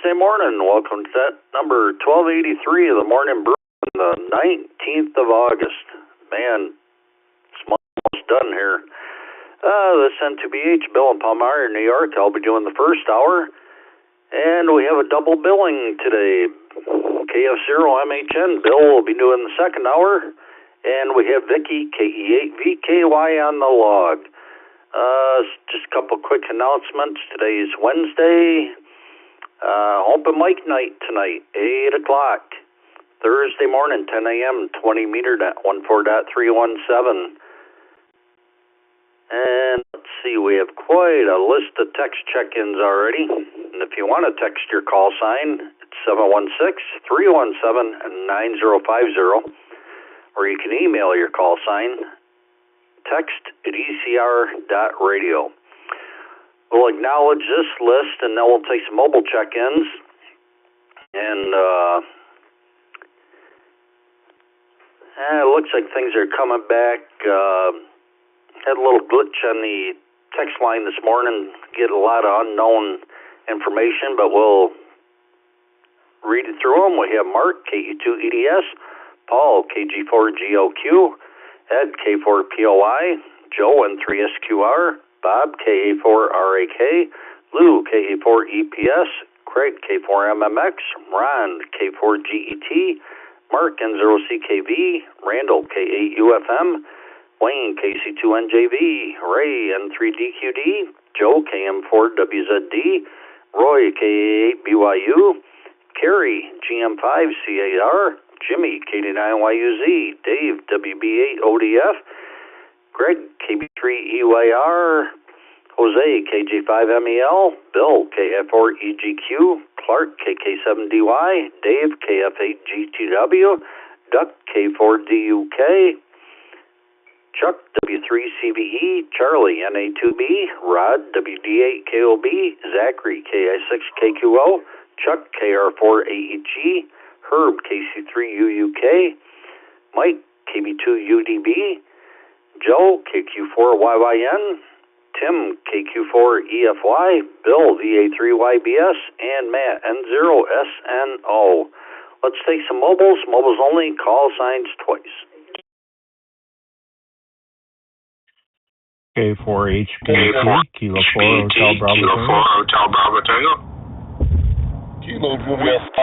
Thursday morning. Welcome to that number 1283 of the Morning Brew on the 19th of August. Man, it's almost done here. This N2BH, Bill in Palmyra, New York. I'll be doing the first hour. And we have a double billing today. KF0MHN, Bill will be doing the second hour. And we have Vicky, KE8VKY on the log. Just a couple quick announcements. Today's Wednesday. Open mic night tonight, 8 o'clock. Thursday morning, 10 a.m., 20 meter at 14.317. And let's see, we have quite a list of text check-ins already. And if you want to text your call sign, it's 716-317-9050. Or you can email your call sign, text@ecr.radio. We'll acknowledge this list, and then we'll take some mobile check-ins. And it looks like things are coming back. Had a little glitch on the text line this morning. Get a lot of unknown information, but we'll read it through them. We have Mark, KE2EDS, Paul, KG4GOQ, Ed, K4POI, Joe, N3SQR, Bob, KA4RAK, Lou, KA4EPS, Craig, K4MMX, Ron, K4GET, Mark, N0CKV, Randall, K8UFM, Wayne, KC2NJV, Ray, N3DQD, Joe, KM4WZD, Roy, KA8BYU, Kerry, GM5CAR, Jimmy, KD9YUZ, Dave, WB8ODF, Greg, KB3EYR, Jose, KJ5MEL, Bill, KF4EGQ, Clark, KK7DY, Dave, KF8GTW, Duck, K4DUK, Chuck, W3CVE, Charlie, NA2B, Rod, WD8KOB, Zachary, KI6KQO, Chuck, KR4AEG, Herb, KC3UUK, Mike, KB2UDB, Joe, KQ4YYN, Tim, KQ4EFY, Bill, VA3YBS, and Matt, N0SNO. Let's take some mobiles. Mobiles only, call signs twice. K4HBT, Kilo 4 Hotel Bravo Tango. Kilo Juliet 5.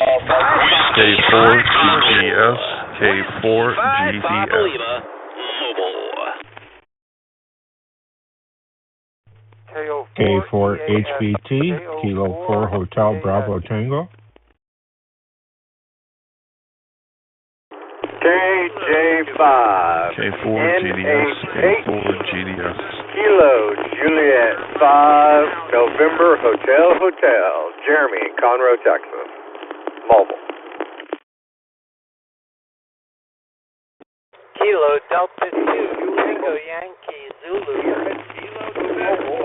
K4GGS, K4GGS. K4HBT, Kilo 4 Hotel Bravo Tango. KJ5, K4GDS, K4GDS. Kilo Juliet 5, November Hotel, Jeremy in Conroe, Texas. Mobile. Kilo Delta 2, Tango Yankee Zulu, Kilo Mobile,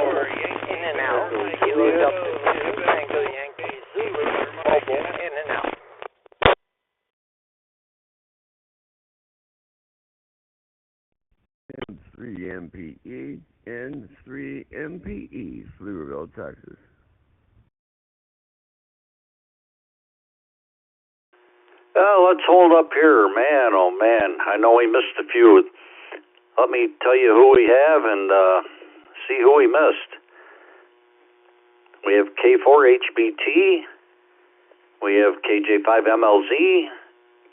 in and out. Kilo Delta 2, Tango Yankee Zulu, mobile, in and out. N3MPE, N3MPE, Pflugerville, Texas. Let's hold up here. Man, oh man, I know we missed a few. Let me tell you who we have and see who we missed. We have K4HBT, we have KJ5MLZ,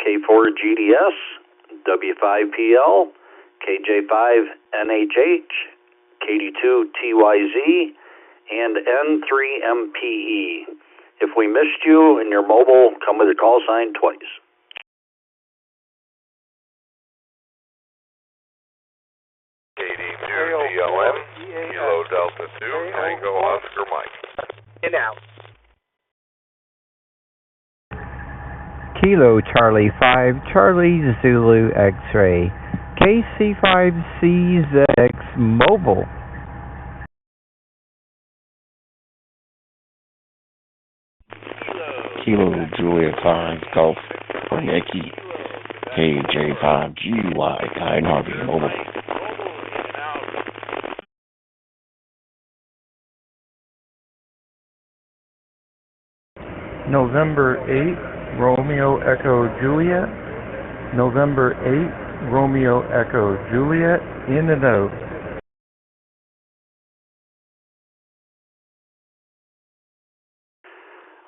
K4GDS, W5PL, KJ5NHH, KD2TYZ, and N3MPE. If we missed you and your mobile, come with a call sign twice. KD2DLM, Kilo Delta 2, Tango Oscar Mike. In out. Kilo Charlie 5, Charlie Zulu X-Ray, KC5CZX Mobile. Kilo Juliet 5, Golf Yankee, KJ5GY, Kai Harvey Mobile. November 8, Romeo Echo Juliet. November 8, Romeo Echo Juliet, in and out.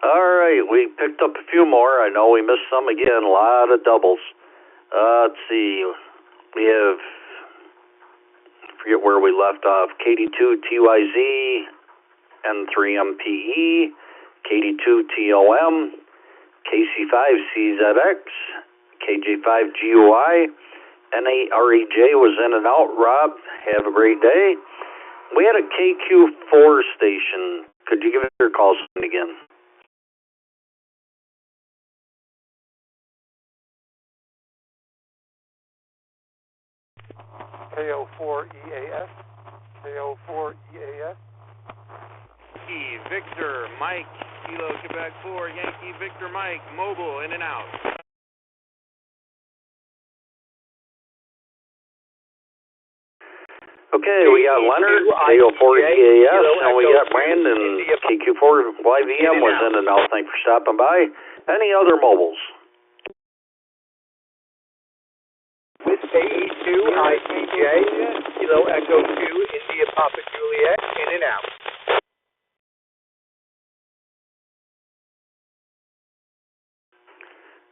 All right, we picked up a few more. I know we missed some again, a lot of doubles. Let's see, we have, forget where we left off, KD2TYZ, N3MPE, KD2TOM, KC5CZX, KJ5GUI, NAREJ was in and out. Rob, have a great day. We had a KQ4 station. Could you give us your call sign again? KO4EAS. KO4EAS. Victor Mike, Kilo Quebec 4, Yankee Victor Mike, mobile, in and out. Okay, we got Leonard, KO4EAS, and we got Brandon, KQ4YVM was in and out. Thanks for stopping by. Any other mobiles? With KE2 IPJ, Kilo Echo 2, India Papa Juliet, in and out.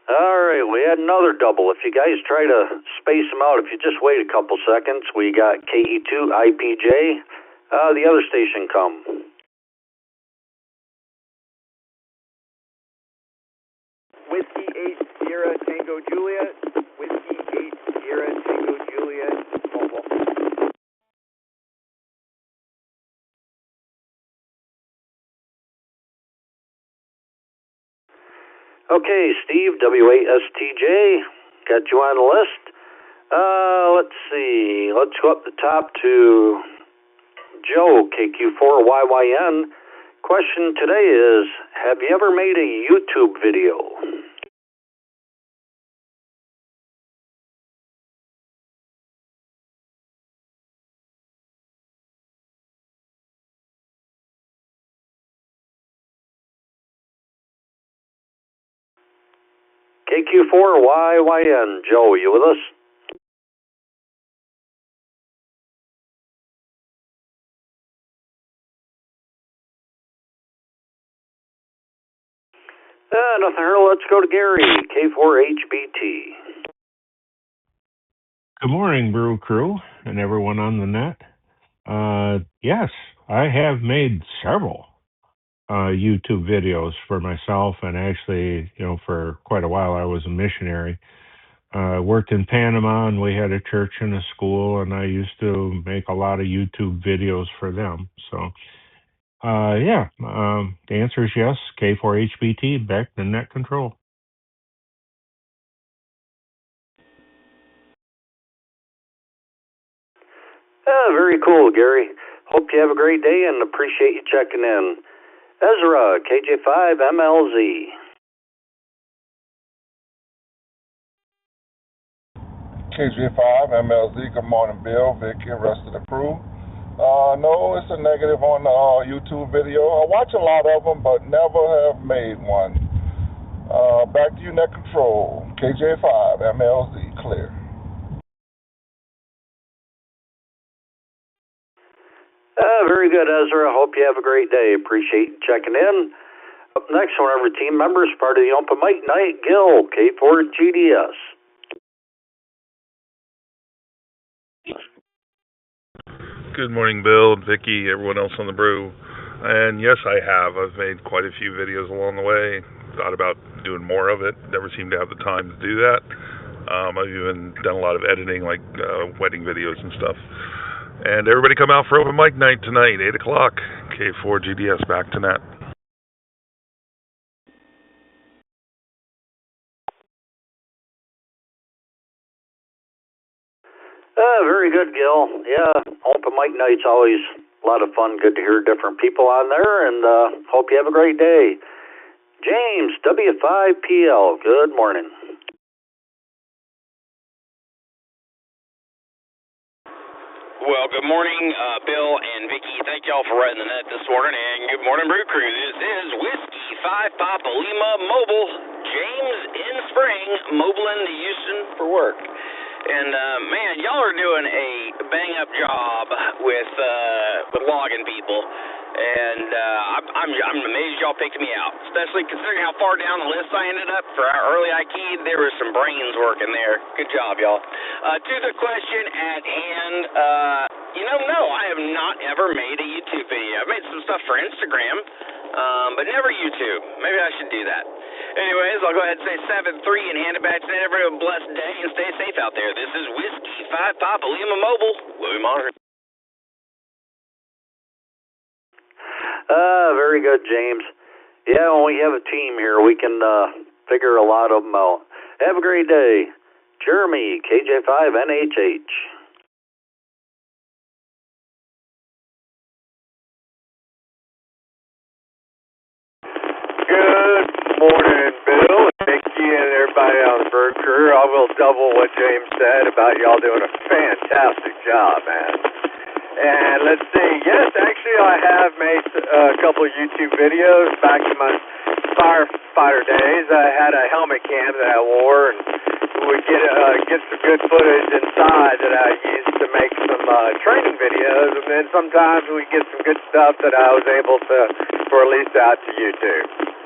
All right, we had another double. If you guys try to space them out, if you just wait a couple seconds, we got KE2 IPJ. The other station come. Whiskey 8 Sierra Tango Juliet. Whiskey 8 Sierra Tango Juliet, mobile. Okay, Steve, WASTJ, got you on the list. Let's see, let's go up the top to Joe, KQ4YYN. Question today is, have you ever made a YouTube video? KQ4YYN, Joe, you with us? Nothing here. Let's go to Gary, K4HBT. Good morning, Brew crew and everyone on the net. Yes, I have made several YouTube videos for myself, and actually, for quite a while I was a missionary. I worked in Panama, and we had a church and a school, and I used to make a lot of YouTube videos for them. So, the answer is yes. K4HBT, back to net control. Very cool, Gary. Hope you have a great day and appreciate you checking in. Ezra, KJ5MLZ. KJ5MLZ, good morning, Bill, Vicky, and rest of the crew. No, it's a negative on the YouTube video. I watch a lot of them, but never have made one. Back to you, net control. KJ5MLZ, clear. Very good, Ezra. Hope you have a great day. Appreciate you checking in. Up next, one of our team members, part of the Open Mic Night, Gil, K4GDS. Good morning, Bill, Vicky, everyone else on the Brew. And yes, I have. I've made quite a few videos along the way. Thought about doing more of it. Never seemed to have the time to do that. I've even done a lot of editing, like wedding videos and stuff. And everybody come out for Open Mic Night tonight, 8 o'clock. K4GDS, back to net. Very good, Gil. Yeah, Open Mic Night's always a lot of fun. Good to hear different people on there, and hope you have a great day. James, W5PL, good morning. Well, good morning, Bill and Vicky. Thank y'all for writing the net this morning, and good morning, Brew Crew. This is Whiskey KJ5 Papa Lima Mobile. James in Spring, mobiling to Houston for work. And man, y'all are doing a bang-up job with logging people. And I'm amazed y'all picked me out, especially considering how far down the list I ended up for our early IKEA. There was some brains working there. Good job, y'all. To the question at hand, no, I have not ever made a YouTube video. I've made some stuff for Instagram, but never YouTube. Maybe I should do that. Anyways, I'll go ahead and say 7-3 and hand it back to everyone. Blessed day and stay safe out there. This is Whiskey 5 Papa Lima Mobile. Louis Monitoring. Very good, James. Yeah, when we have a team here, we can figure a lot of them out. Have a great day. Jeremy, KJ5NHH. Good morning, Bill, Mickey, and everybody on the Brew crew. I will double what James said about y'all doing a fantastic job, man. And let's see, yes, actually I have made a couple of YouTube videos back in my firefighter days. I had a helmet cam that I wore, and would get some good footage inside that I used to make some training videos, and then sometimes we get some good stuff that I was able to release out to YouTube.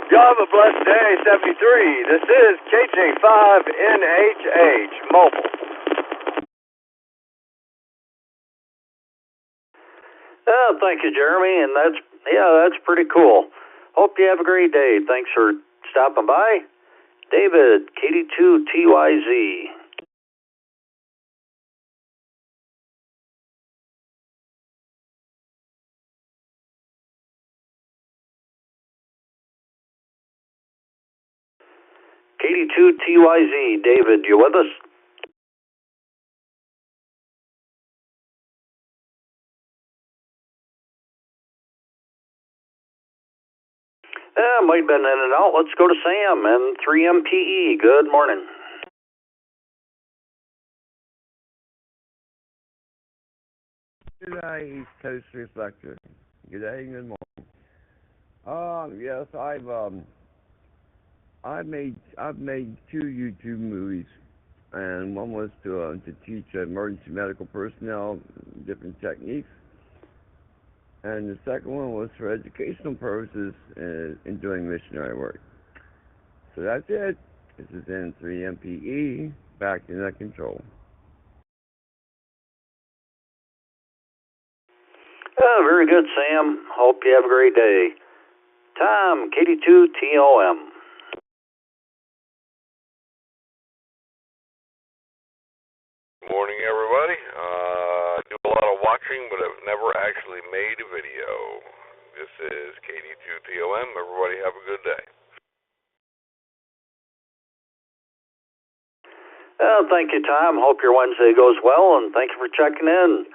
Y'all have a blessed day, 73. This is KJ5NHH Mobile. Thank you, Jeremy, and that's pretty cool. Hope you have a great day. Thanks for stopping by. David, KD2TYZ. KD2TYZ, David, you with us? Might have been in and out. Let's go to Sam and 3MPE. Good morning. Good day, East Coast Reflector. Good day, good morning. Yes, I've made 2 YouTube movies, and one was to teach emergency medical personnel different techniques, and the second one was for educational purposes in doing missionary work. So that's it. This is N3MPE, back to net control. Very good, Sam. Hope you have a great day. Tom, KD2TOM. Morning, everybody. I do a lot of watching, but I've never actually made a video. This is KD2TOM. Everybody have a good day. Thank you, Tom. Hope your Wednesday goes well, and thank you for checking in.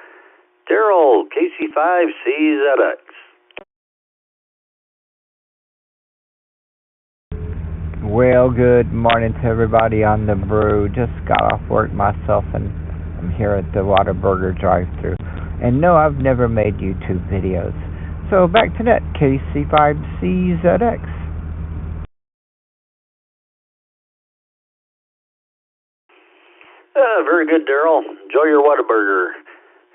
Daryl, KC5CZX. Well, good morning to everybody on the Brew. Just got off work myself, and I'm here at the Whataburger drive-thru. And no, I've never made YouTube videos. So back to that, KC5CZX. Very good, Daryl. Enjoy your Whataburger.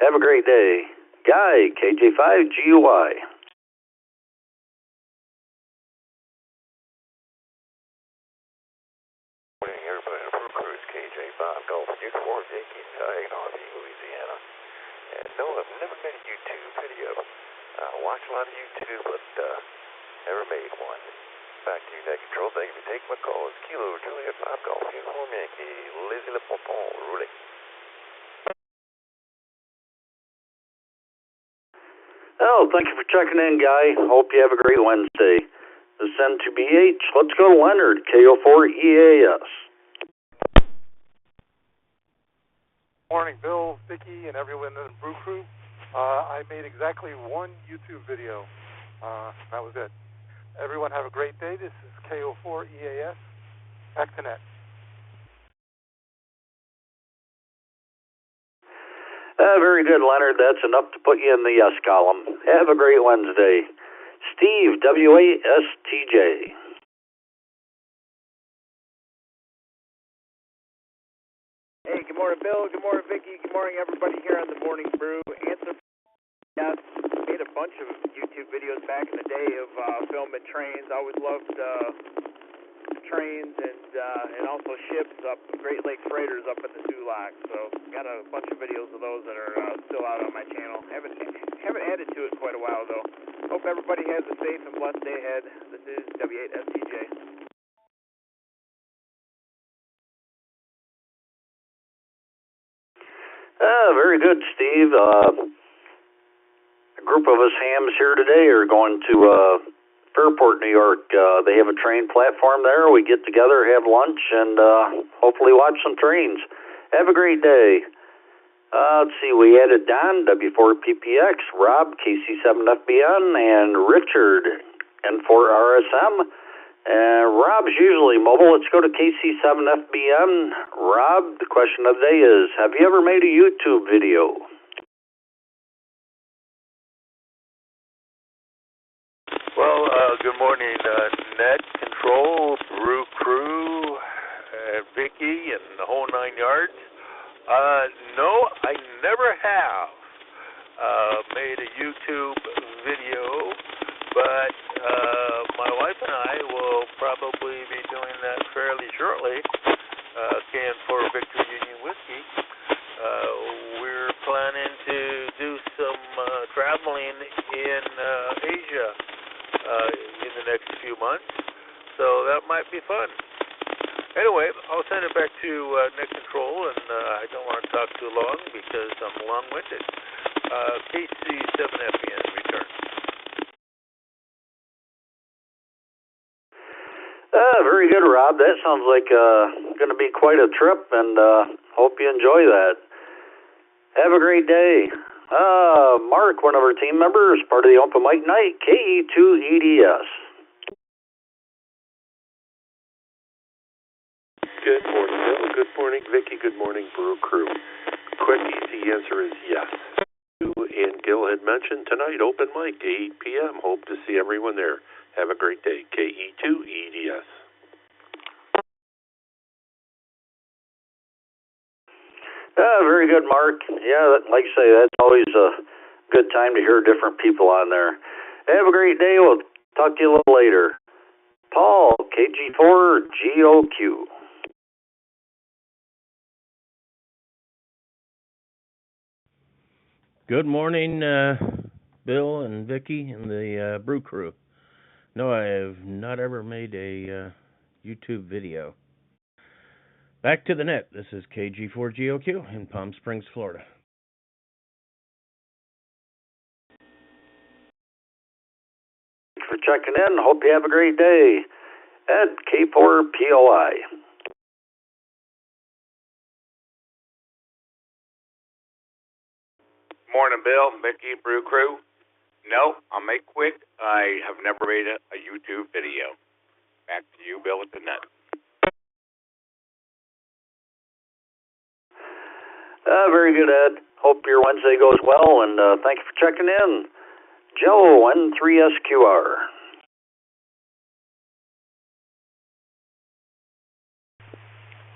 Have a great day. Guy, KJ5GUI. Morning, everybody. The Brew crew is KJ5 Golf Uniform Yankee Saginaw, Louisiana. And no, I've never made a YouTube video. I watch a lot of YouTube, but never made one. Back to you, Net Control. Thank you for taking my call. It's Kilo Juliet 5 Golf Uniform Yankee. Lizzie Le Pompon, ruling. Oh, thank you for checking in, Guy. Hope you have a great Wednesday. This is M2BH. Let's go to Leonard, KO4EAS. Morning, Bill, Vicky, and everyone in the Brew crew. I made exactly 1 YouTube video. That was it. Everyone have a great day. This is KO4EAS. Back to net. Very good, Leonard. That's enough to put you in the yes column. Have a great Wednesday. Steve, WASTJ. Hey, good morning, Bill. Good morning, Vicky. Good morning, everybody here on the Morning Brew. Answer. Yes, made a bunch of YouTube videos back in the day of filming trains. I always loved trains and also ships up, Great Lakes freighters up in the Sulak. So got a bunch of videos of those that are still out on my channel. Haven't added to it in quite a while though. Hope everybody has a safe and blessed day ahead. This is W8STJ. Very good, Steve. A group of us hams here today are going to Fairport, New York. They have a train platform there. We get together, have lunch, and hopefully watch some trains. Have a great day. Let's see, we added Don, W4PPX, Rob, KC7FBN, and Richard, N4RSM. Rob's usually mobile. Let's go to KC7FBN. Rob, the question of the day is, have you ever made a YouTube video? Well, good morning, Net Control, Brew Crew, Vicky, and the whole 9 yards. No, I never have made a YouTube video, but my wife and I will probably be doing that fairly shortly. KN4 Victor Union Whiskey. We're planning to do some traveling in Asia in the next few months, so that might be fun. Anyway, I'll send it back to Net Control, and I don't want to talk too long because I'm long-winded. KC7FBN, return. Very good, Rob. That sounds like going to be quite a trip, and hope you enjoy that. Have a great day. Mark, one of our team members, part of the Open Mic Night, KE2EDS. Good morning, Bill. Good morning, Vicky. Good morning, Brew Crew. Quick, easy answer is yes. You and Gil had mentioned tonight, Open Mic, 8 p.m. Hope to see everyone there. Have a great day. KE2EDS. Very good, Mark. Yeah, like I say, that's always a good time to hear different people on there. Have a great day. We'll talk to you a little later. Paul, KG4GOQ. Good morning, Bill and Vicky and the Brew Crew. No, I have not ever made a YouTube video. Back to the net. This is KG4GOQ in Palm Springs, Florida. Thanks for checking in. Hope you have a great day. Ed, K4POI. Morning, Bill, Mickey, Brew Crew. No, I'll make quick. I have never made a YouTube video. Back to you, Bill, at the net. Very good, Ed. Hope your Wednesday goes well, and thank you for checking in. Joe, N3SQR.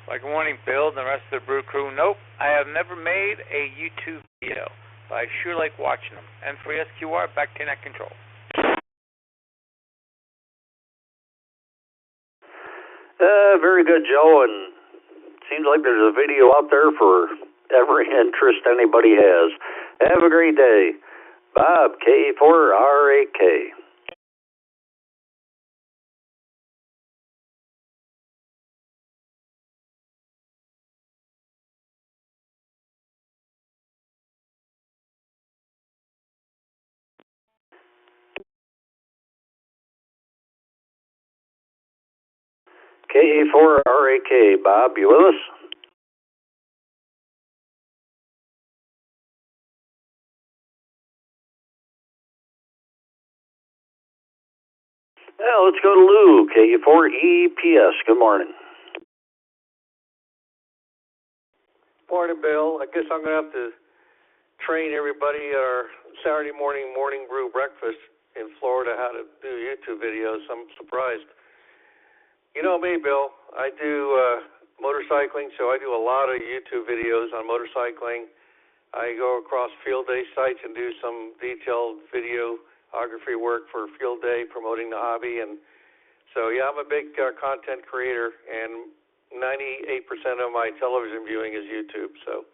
Good morning, Bill, and the rest of the Brew Crew. Nope, I have never made a YouTube video, but I sure like watching them. N3SQR, back to Net Control. Very good, Joe, and it seems like there's a video out there for every interest anybody has. Have a great day. Bob, K4RAK. KA4RAK, Bob, you with us? Yeah, let's go to Lou, KA4EPS. Good morning. Morning, Bill. I guess I'm going to have to train everybody our Saturday morning brew breakfast. in Florida how to do YouTube videos. I'm surprised. You know me, Bill. I do motorcycling, so I do a lot of YouTube videos on motorcycling. I go across field day sites and do some detailed videography work for field day, promoting the hobby. And so, yeah, I'm a big content creator, and 98% of my television viewing is YouTube. So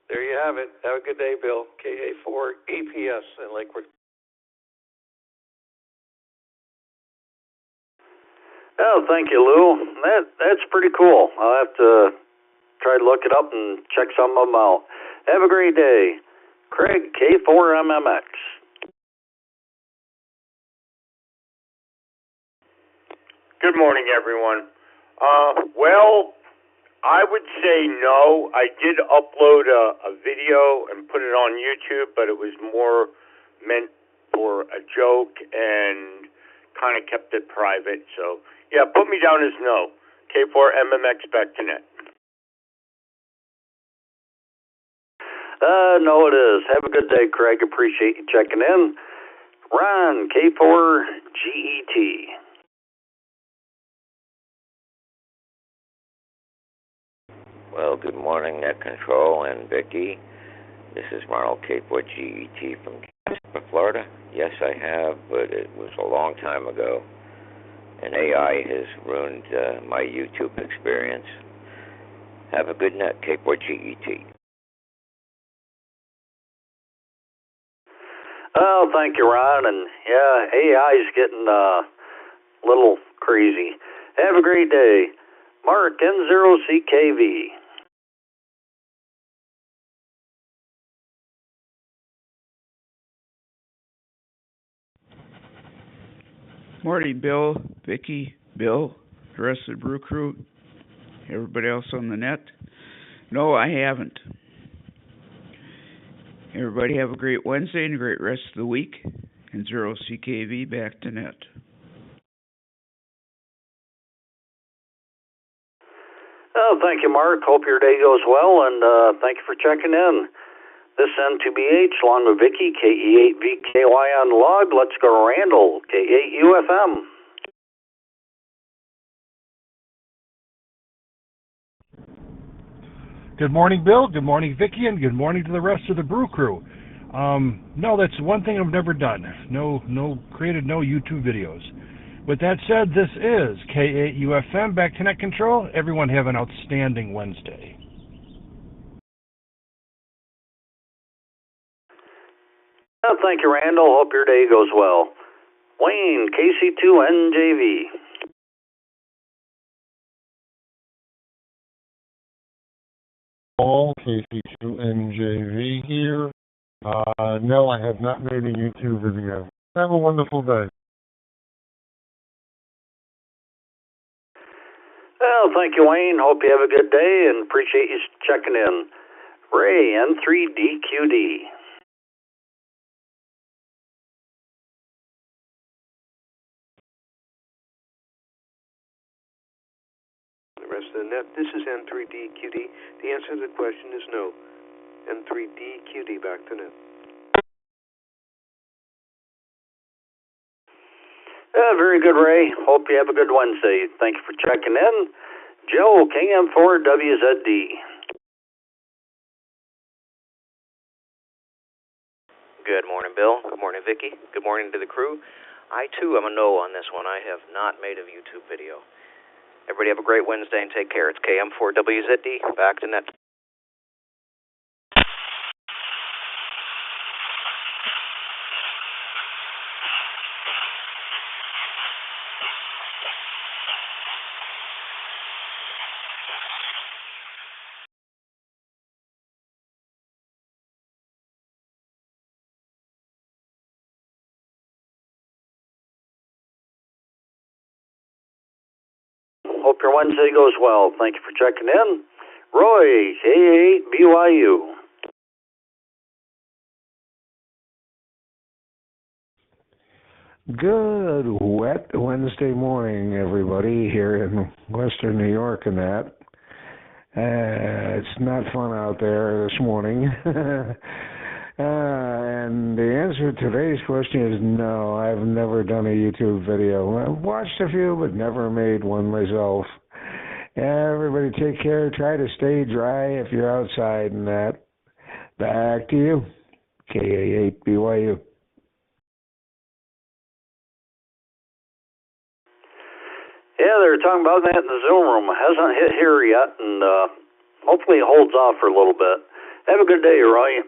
there you have it. Have a good day, Bill. KA4APS in Lakewood. Oh, thank you, Lou. That's pretty cool. I'll have to try to look it up and check some of them out. Have a great day. Craig, K4MMX. Good morning, everyone. Well, I would say no. I did upload a video and put it on YouTube, but it was more meant for a joke and kind of kept it private. So, yeah, put me down as no. K4MMX, back to net. No, it is. Have a good day, Craig. Appreciate you checking in. Ron, K4GET. Well, good morning, Net Control and Vicky. This is Ronald K4GET from Jasper, Florida. Yes, I have, but it was a long time ago. And AI has ruined my YouTube experience. Have a good net, K4GET. Oh, thank you, Ron. And yeah, AI's getting a little crazy. Have a great day. Mark, N0CKV. Morning, Bill, Vicky, Bill, the rest of the Brew crew, everybody else on the net. No, I haven't. Everybody have a great Wednesday and a great rest of the week. And 0CKV back to net. Oh, thank you, Mark. Hope your day goes well, and thank you for checking in. This N2BH, along with Vicky, KE8VKY on the log. Let's go, Randall, K8UFM. Good morning, Bill. Good morning, Vicky, and good morning to the rest of the Brew crew. No, that's one thing I've never done. Created no YouTube videos. With that said, this is K8UFM, back to net control. Everyone have an outstanding Wednesday. Oh, thank you, Randall. Hope your day goes well. Wayne, KC2NJV. Paul, KC2NJV here. No, I have not made a YouTube video. Have a wonderful day. Well, thank you, Wayne. Hope you have a good day and appreciate you checking in. Ray, N3DQD. The rest of the net, this is N3DQD. The answer to the question is no. N3DQD, back to net. Very good, Ray. Hope you have a good Wednesday. Thank you for checking in. Joe, KM4WZD. Good morning, Bill. Good morning, Vicky. Good morning to the crew. I, too, am a no on this one. I have not made a YouTube video. Everybody have a great Wednesday and take care. It's KM4WZD. Back to net. Hope your Wednesday goes well. Thank you for checking in. Roy, K8BYU. Good wet Wednesday morning, everybody, here in Western New York and that. It's not fun out there this morning. And the answer to today's question is no, I've never done a YouTube video. I've watched a few, but never made one myself. Everybody take care. Try to stay dry if you're outside and that. Back to you. KA8BYU. Yeah, they were talking about that in the Zoom room. It hasn't hit here yet, and hopefully it holds off for a little bit. Have a good day, Roy.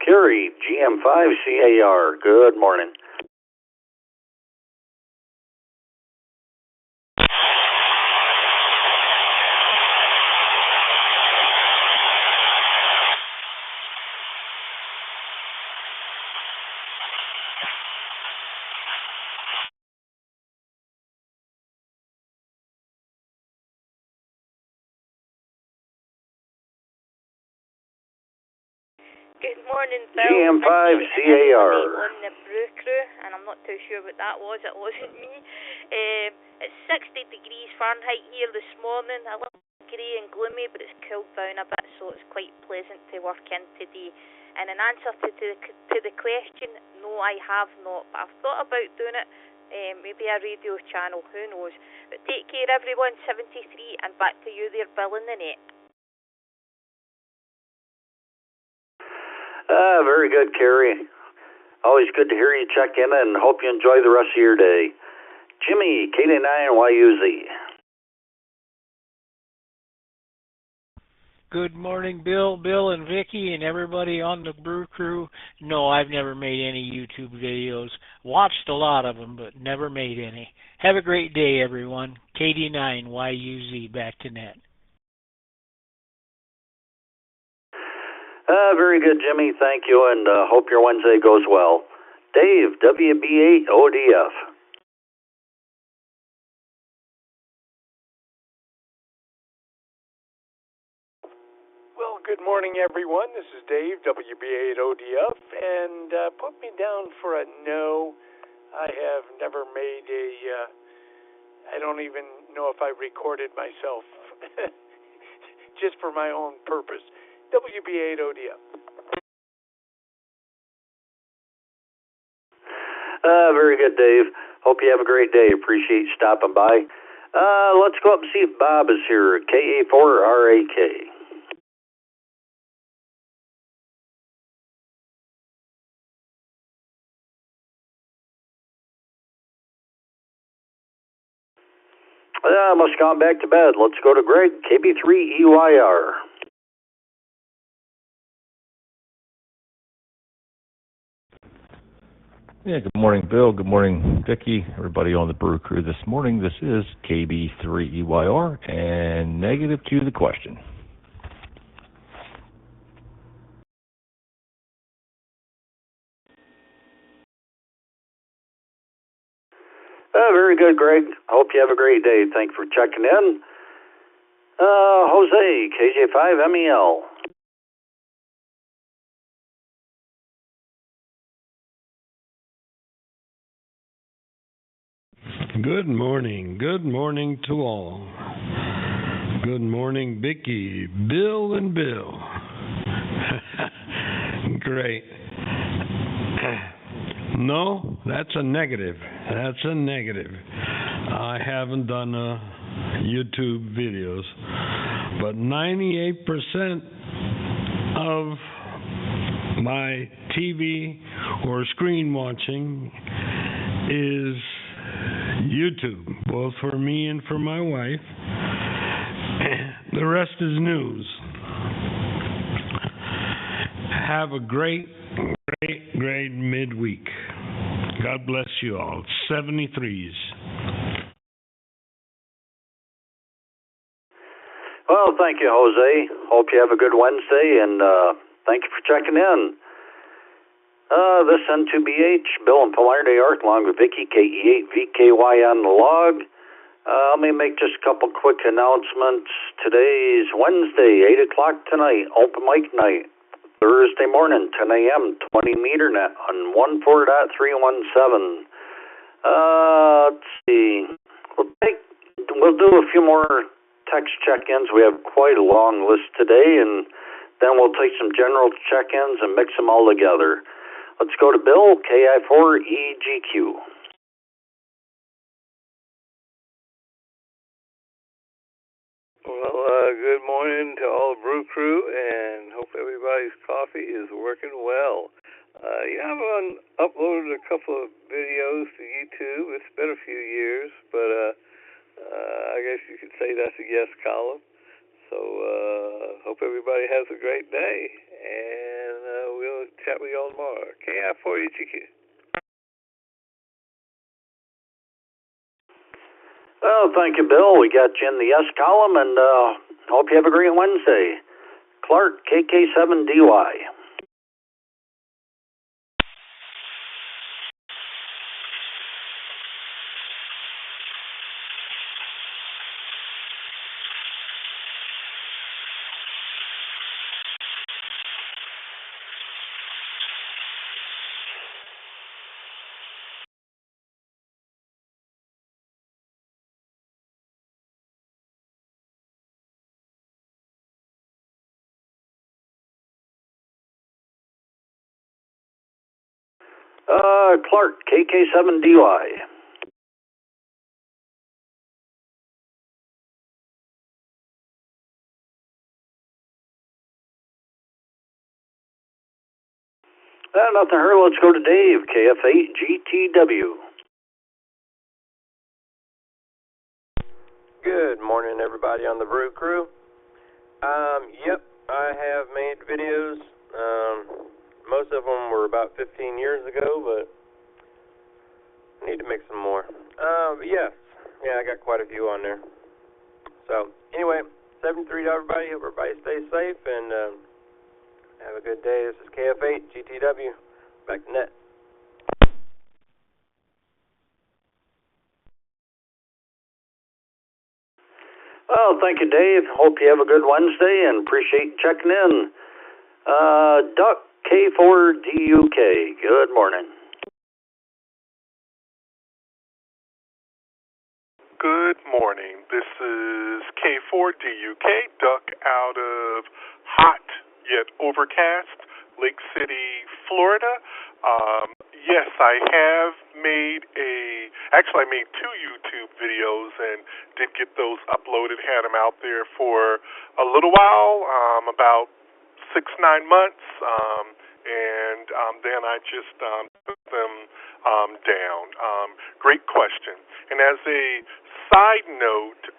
Kerry, GM5CAR. Good morning. Good morning, Phil. GM5CAR. On the Brew Crew, and I'm not too sure what that was. It wasn't me. It's 60 degrees Fahrenheit here this morning. A little grey and gloomy, but it's cooled down a bit, so it's quite pleasant to work in today. And in answer to the question, no, I have not. But I've thought about doing it. Maybe a radio channel, who knows. But take care, everyone. 73, and back to you there, Bill, in the net. Very good, Kerry. Always good to hear you check in, and hope you enjoy the rest of your day. Jimmy, KD9YUZ. Good morning, Bill, and Vicky, and everybody on the Brew Crew. No, I've never made any YouTube videos. Watched a lot of them, but never made any. Have a great day, everyone. KD9YUZ, back to net. Very good, Jimmy. Thank you, and hope your Wednesday goes well. Dave, WB8ODF. Well, good morning, everyone. This is Dave, WB8ODF, and put me down for a no. I have never made I don't even know if I recorded myself, just for my own purpose. WB8ODF. Very good, Dave. Hope you have a great day. Appreciate you stopping by. Let's go up and see if Bob is here. KA4RAK. Must have gone back to bed. Let's go to Greg, KB3EYR. Yeah, good morning, Bill. Good morning, Vicky. Everybody on the Brew Crew this morning. This is KB3EYR, and negative to the question. Very good, Greg. Hope you have a great day. Thanks for checking in. Jose, KJ5MEL. Good morning. Good morning to all. Good morning, Vicky, Bill, and Bill. Great. No, that's a negative. That's a negative. I haven't done YouTube videos, but 98% of my TV or screen watching is YouTube, both for me and for my wife. The rest is news. Have a great midweek. God bless you all. 73s. Well, thank you, Jose. Hope you have a good Wednesday, and thank you for checking in. This N2BH, Bill in Polaire, New York, along with Vicky, KE8VKY on the log. Let me make just a couple quick announcements. Today's Wednesday, 8 o'clock tonight, open mic night. Thursday morning, 10 a.m., 20 meter net on 14.317. Let's see. We'll do a few more text check-ins. We have quite a long list today, and Then we'll take some general check-ins and mix them all together. Let's go to Bill, KI4EGQ. Well, good morning to all the Brew Crew, and hope everybody's coffee is working well. I've uploaded a couple of videos to YouTube. It's been a few years, but I guess you could say that's a yes column. So hope everybody has a great day, and we'll chat with you all tomorrow. KI4EGQ. Well, thank you, Bill. We got you in the yes column, and hope you have a great Wednesday. Clark, KK7DY. Clark, KK7DY. Nothing heard. Let's go to Dave, KF8GTW. Good morning, everybody on the Brew Crew. Yep, I have made videos. Most of them were about 15 years ago, but I need to make some more. But yeah, I got quite a few on there. So anyway, 7-3 to everybody. Hope everybody stays safe and have a good day. This is KF8 GTW. Back to net. Well, thank you, Dave. Hope you have a good Wednesday and appreciate you checking in. Duck, K4DUK. Good morning. Good morning. This is K4DUK, Duck out of hot yet overcast Lake City, Florida. Yes, I have made I made 2 YouTube videos and did get those uploaded, had them out there for a little while, about 6-9 months, and then I just put them down. Great question. And as a side note,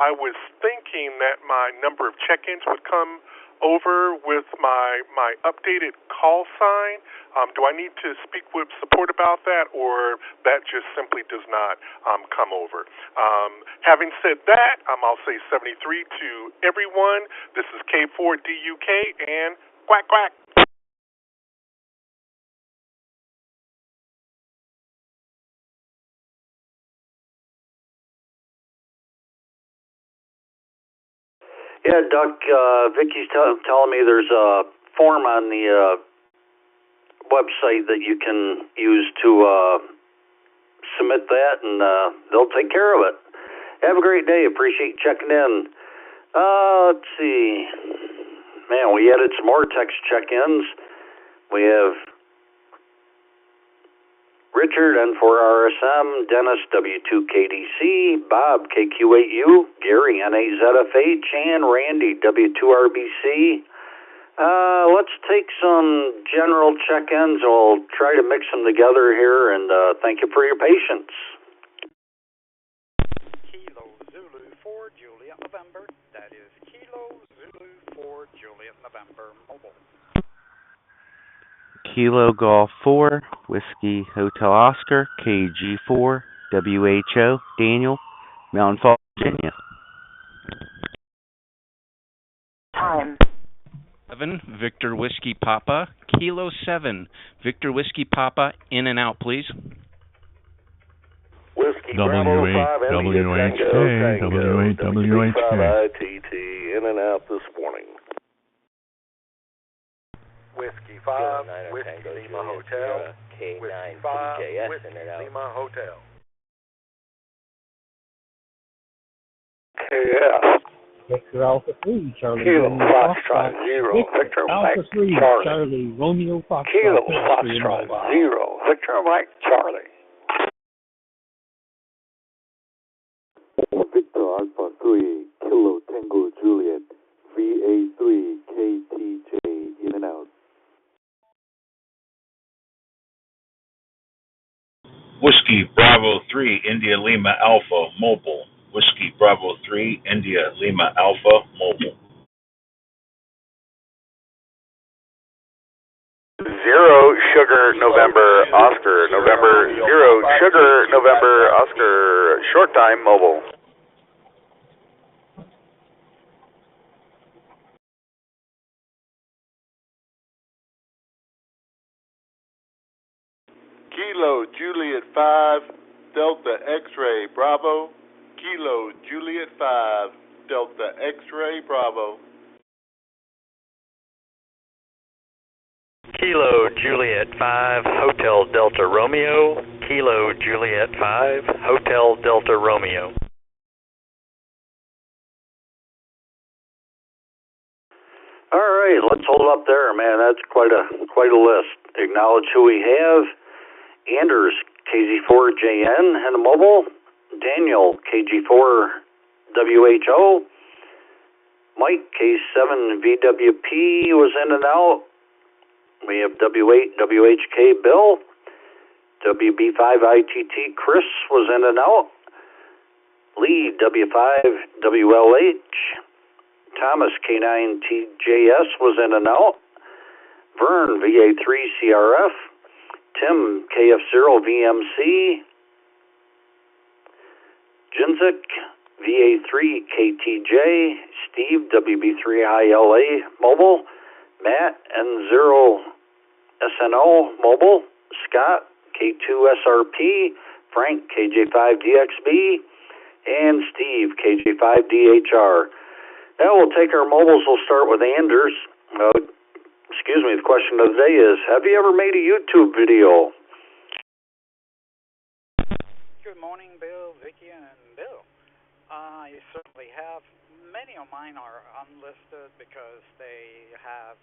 I was thinking that my number of check-ins would come over with my updated call sign. Do I need to speak with support about that, or that just simply does not come over? Having said that, I'll say 73 to everyone. This is K4DUK, and quack, quack. Yeah, Duck, Vicky's telling me there's a form on the website that you can use to submit that, and they'll take care of it. Have a great day. Appreciate you checking in. Let's see. Man, we added some more text check-ins. We have Richard, N4RSM, Dennis, W2KDC, Bob, KQ8U, Gary, N8ZFH, and Randy, W2RBC. Let's take some general check-ins. We'll try to mix them together here, and thank you for your patience. Kilo Zulu 4 Juliet November. That is Kilo Zulu 4 Juliet November mobile. Kilo Golf 4, Whiskey Hotel Oscar, KG4, WHO, Daniel, Mountain Falls, Virginia. Time. 7, Victor Whiskey Papa, Kilo 7, Victor Whiskey Papa, in and out, please. Whiskey Bravo 5, WHK, WHK. ITT, in and out this morning. Whiskey 5, Whiskey Lima Hotel, K9 Whiskey 5, JS Whiskey in and out. Lima Hotel. KF, Victor Alpha 3, Charlie Kilo Romeo Foxtrot Foxtrot, 0, Victor Alpha 3, Charlie Romeo Foxtrot, Kilo Foxtrot 0, Victor Mike Charlie. Victor Alpha 3, Kilo Tango Juliet, VA3, KTJ, in and out. Whiskey Bravo 3, India Lima Alpha, mobile. Whiskey Bravo 3, India Lima Alpha, mobile. 0 Sugar November Oscar, November 0 Sugar November Oscar, short time mobile. Kilo Juliet 5, Delta X-Ray Bravo. Kilo Juliet 5, Delta X-Ray Bravo. Kilo Juliet 5, Hotel Delta Romeo. Kilo Juliet 5, Hotel Delta Romeo. All right, let's hold up there, man. That's quite a list. Acknowledge who we have. Anders, KG4JN and a mobile. Daniel, KG4WHO. Mike, K7VWP was in and out. We have W8WHK Bill. WB5ITT Chris was in and out. Lee, W5WLH. Thomas, K9TJS was in and out. Vern, VA3CRF. Tim, KF0VMC. Jinzik, VA3KTJ. Steve, WB3ILA Mobile. Matt, N0SNO Mobile. Scott, K2SRP. Frank, KJ5DXB. And Steve, KJ5DHR. Now we'll take our mobiles. We'll start with Anders. The question of the day is, have you ever made a YouTube video? Good morning, Bill, Vicky, and Bill. I certainly have. Many of mine are unlisted because they have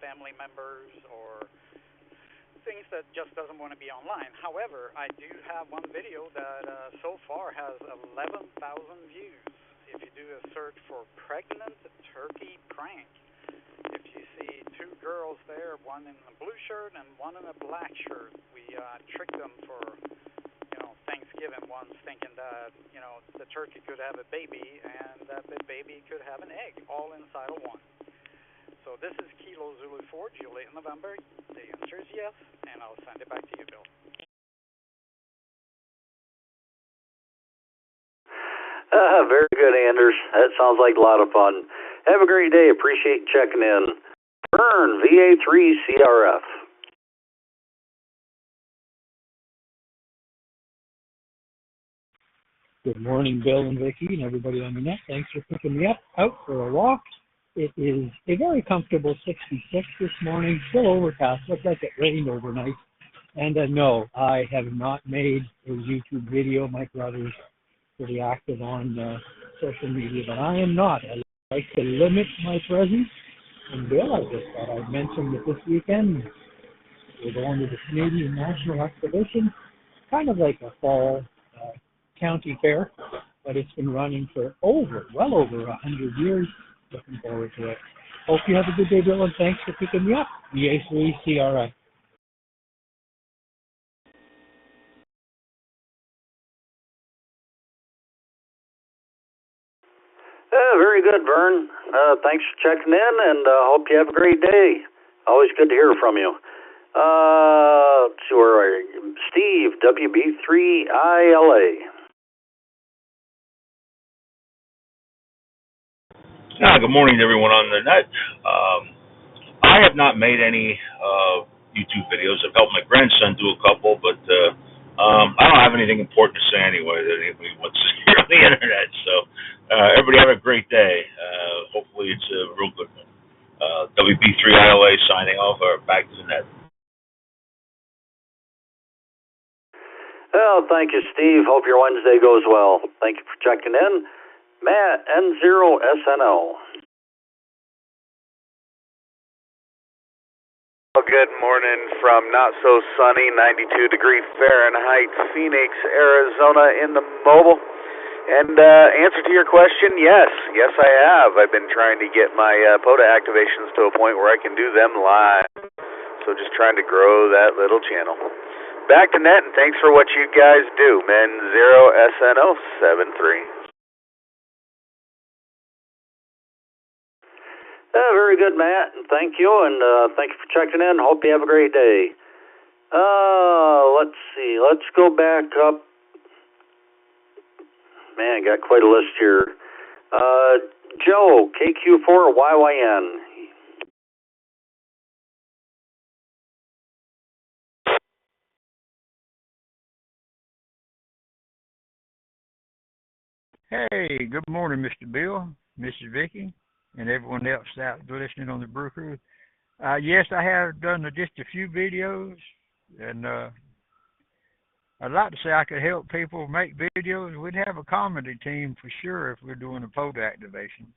family members or things that just doesn't want to be online. However, I do have one video that so far has 11,000 views. If you do a search for pregnant turkey prank, if you see two girls there, one in a blue shirt and one in a black shirt, we tricked them for, Thanksgiving once, thinking that, the turkey could have a baby and that the baby could have an egg, all inside of one. So this is Kilo Zulu 4, Juliet, November. The answer is yes, and I'll send it back to you, Bill. Very good, Anders. That sounds like a lot of fun. Have a great day. Appreciate checking in. Vern, VA3CRF. Good morning, Bill and Vicky and everybody on the net. Thanks for picking me up out for a walk. It is a very comfortable 66 this morning, still overcast. Looks like it rained overnight. And no, I have not made a YouTube video. My brother's pretty active on social media, but I am not. I like to limit my presence. And Bill, I just thought I'd mention that this weekend we're going to the Canadian National Exhibition, kind of like a fall county fair, but it's been running for well over 100 years. Looking forward to it. Hope you have a good day, Bill, and thanks for picking me up. VA3CRI. Very good, Vern. Thanks for checking in, and hope you have a great day. Always good to hear from you. Let's see, where are you? Steve, WB3ILA. Good morning to everyone on the net. I have not made any YouTube videos. I've helped my grandson do a couple, but I don't have anything important to say anyway that anybody wants to hear on the internet. So everybody have a great day. Hopefully it's a real good one. WB3ILA signing off. Back to the net. Well, thank you, Steve. Hope your Wednesday goes well. Thank you for checking in. Matt, N0SNL. Well, good morning from not so sunny 92 degree Fahrenheit, Phoenix, Arizona in the mobile. And answer to your question, yes. Yes, I have. I've been trying to get my POTA activations to a point where I can do them live. So just trying to grow that little channel. Back to net, and thanks for what you guys do. Men0SNO73. Very good, Matt, and thank you, and thank you for checking in. Hope you have a great day. Let's see. Let's go back up. Man, got quite a list here. Joe, KQ4YYN. Hey, good morning, Mr. Bill, Mrs. Vicky, and everyone else out listening on the Brew Crew. Yes, I have done just a few videos, and I'd like to say I could help people make videos. We'd have a comedy team for sure if we're doing a POTA activation.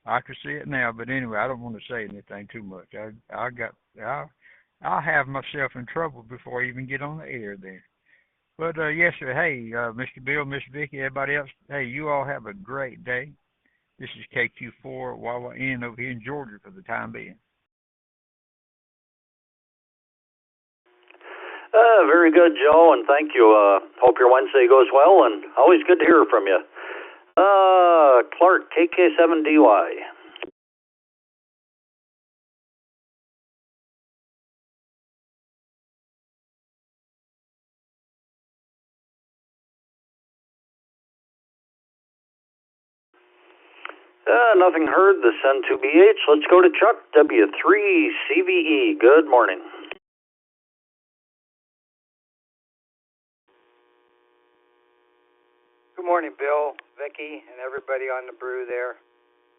I could see it now, but anyway, I don't want to say anything too much. I'll have myself in trouble before I even get on the air there. But yes, sir. Hey, Mr. Bill, Miss Vicky, everybody else. Hey, you all have a great day. This is KQ4YYN over here in Georgia for the time being. Very good, Joe, and thank you. Hope your Wednesday goes well, and always good to hear from you. Clark, KK7DY. Nothing heard. This N2BH. Let's go to Chuck, W3CVE. Good morning. Good morning, Bill, Vicky, and everybody on the Brew there.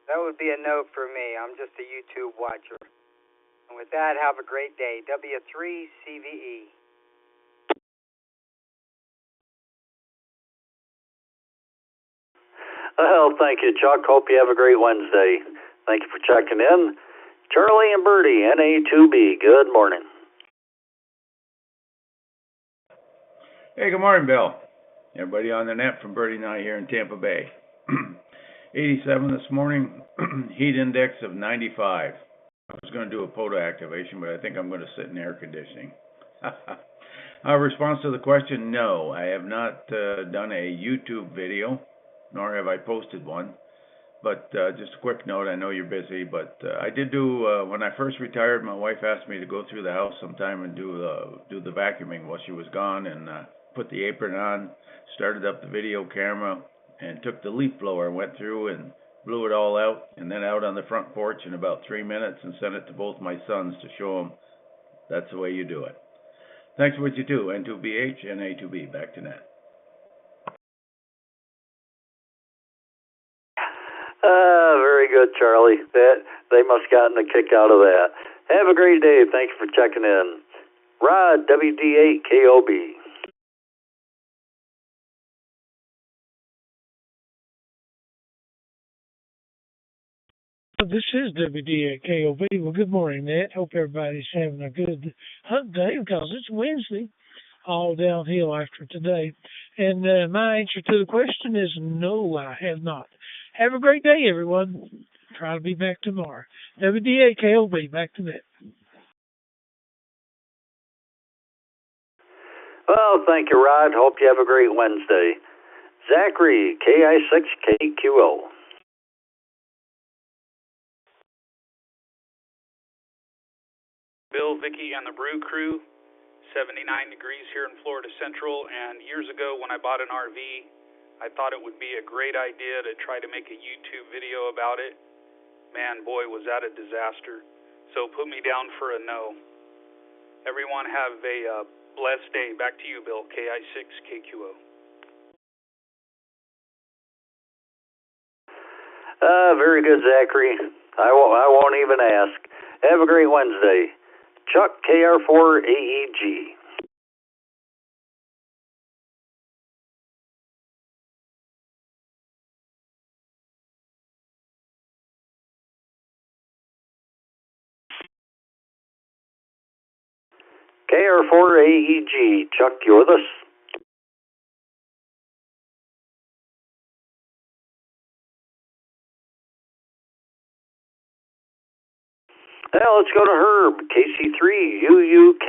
That would be a no for me. I'm just a YouTube watcher. And with that, have a great day. W3CVE. Well, thank you, Chuck. Hope you have a great Wednesday. Thank you for checking in. Charlie and Bertie, NA2B. Good morning. Hey, good morning, Bill. Everybody on the net from Bertie and I here in Tampa Bay. 87 this morning, heat index of 95. I was going to do a POTA activation, but I think I'm going to sit in air conditioning. Our response to the question, no. I have not done a YouTube video, nor have I posted one. But just a quick note, I know you're busy, but I did do, when I first retired, my wife asked me to go through the house sometime and do the vacuuming while she was gone, and put the apron on, started up the video camera, and took the leaf blower, went through and blew it all out, and then out on the front porch in about 3 minutes and sent it to both my sons to show them that's the way you do it. Thanks for what you do, N2BH and A2B. Back to net. Very good, Charlie. They must have gotten a kick out of that. Have a great day. Thank you for checking in. Rod, WD8KOB. This is WD8KOB. Well, good morning, Ned. Hope everybody's having a good hump day because it's Wednesday, all downhill after today. And my answer to the question is no, I have not. Have a great day, everyone. Try to be back tomorrow. WD8KOB, back to that. Well, thank you, Rod. Hope you have a great Wednesday. Zachary, KI6KQO. Bill, Vicky, and the Brew Crew. 79 degrees here in Florida Central, and years ago when I bought an RV, I thought it would be a great idea to try to make a YouTube video about it. Man, boy, was that a disaster. So put me down for a no. Everyone have a blessed day. Back to you, Bill, KI6KQO. Very good, Zachary. I won't even ask. Have a great Wednesday. Chuck, KR4AEG. KR4AEG. Chuck, you with us? Now let's go to Herb, KC3UUK.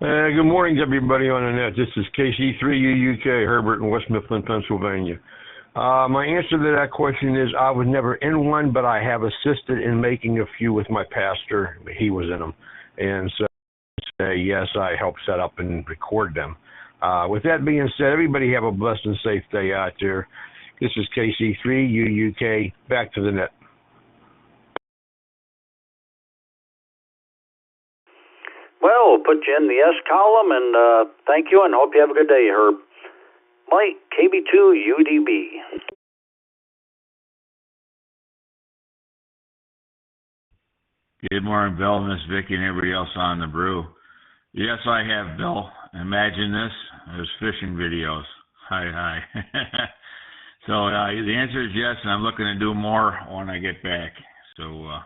Good morning to everybody on the net. This is KC3UUK, Herbert in West Mifflin, Pennsylvania. My answer to that question is I was never in one, but I have assisted in making a few with my pastor. He was in them. And so, yes, I helped set up and record them. With that being said, everybody have a blessed and safe day out there. This is KC3UUK. Back to the net. Well, we'll put you in the S column, and thank you, and hope you have a good day, Herb. Mike, KB2UDB. Good morning, Bill, Miss Vicky, and everybody else on the brew. Yes, I have, Bill. Imagine this. There's fishing videos. Hi. So the answer is yes, and I'm looking to do more when I get back. So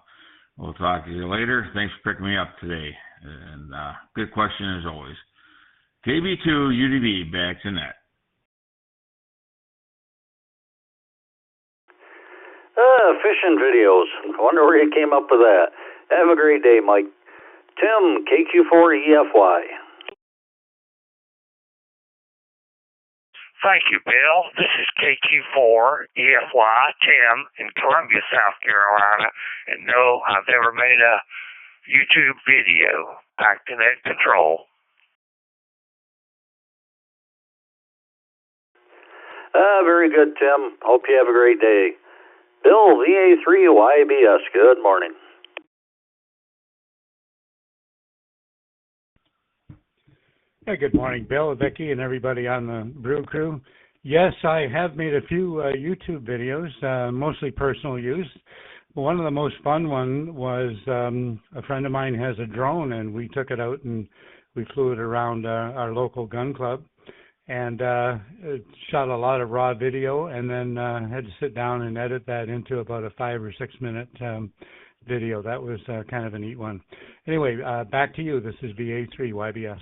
we'll talk to you later. Thanks for picking me up today. And good question as always. KB2UDB, back to net. Fishing videos. I wonder where you came up with that. Have a great day, Mike. Tim, KQ4EFY. Thank you, Bill. This is KQ4EFY, Tim, in Columbia, South Carolina. And no, I've never made a YouTube video. Back to net control. Very good, Tim. Hope you have a great day. Bill, VA3YBS. Good morning. Hey, good morning, Bill, Vicky, and everybody on the Brew Crew. Yes, I have made a few YouTube videos, mostly personal use. One of the most fun one was a friend of mine has a drone, and we took it out and we flew it around our local gun club, and it shot a lot of raw video, and then had to sit down and edit that into about a 5 or 6 minute video. That was kind of a neat one. Anyway, back to you. This is VA3YBS.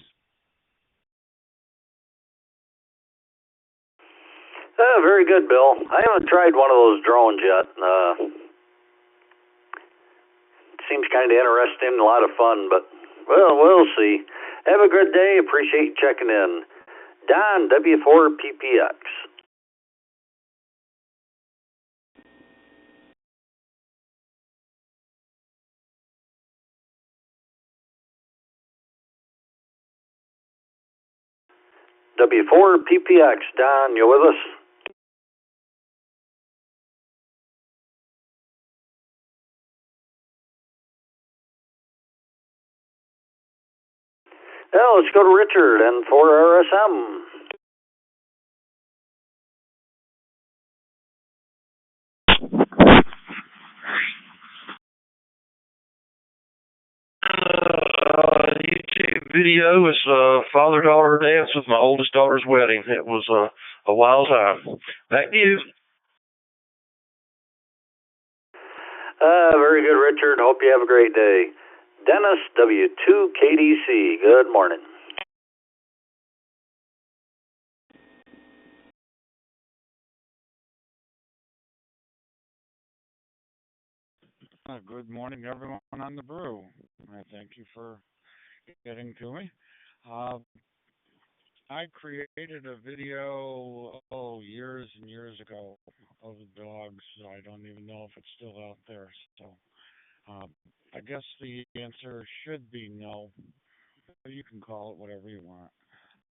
Very good, Bill. I haven't tried one of those drones yet. Seems kind of interesting, a lot of fun, but, well, we'll see. Have a good day. Appreciate you checking in. Don, W4PPX. W4PPX. Don, you with us? Now let's go to Richard and for RSM. YouTube video is father-daughter dance with my oldest daughter's wedding. It was a wild time. Back to you. Very good, Richard. Hope you have a great day. Dennis, W2KDC. Good morning. Good morning, everyone on the brew. I thank you for getting to me. I created a video, years and years ago of dogs. I don't even know if it's still out there. So I guess the answer should be no. You can call it whatever you want.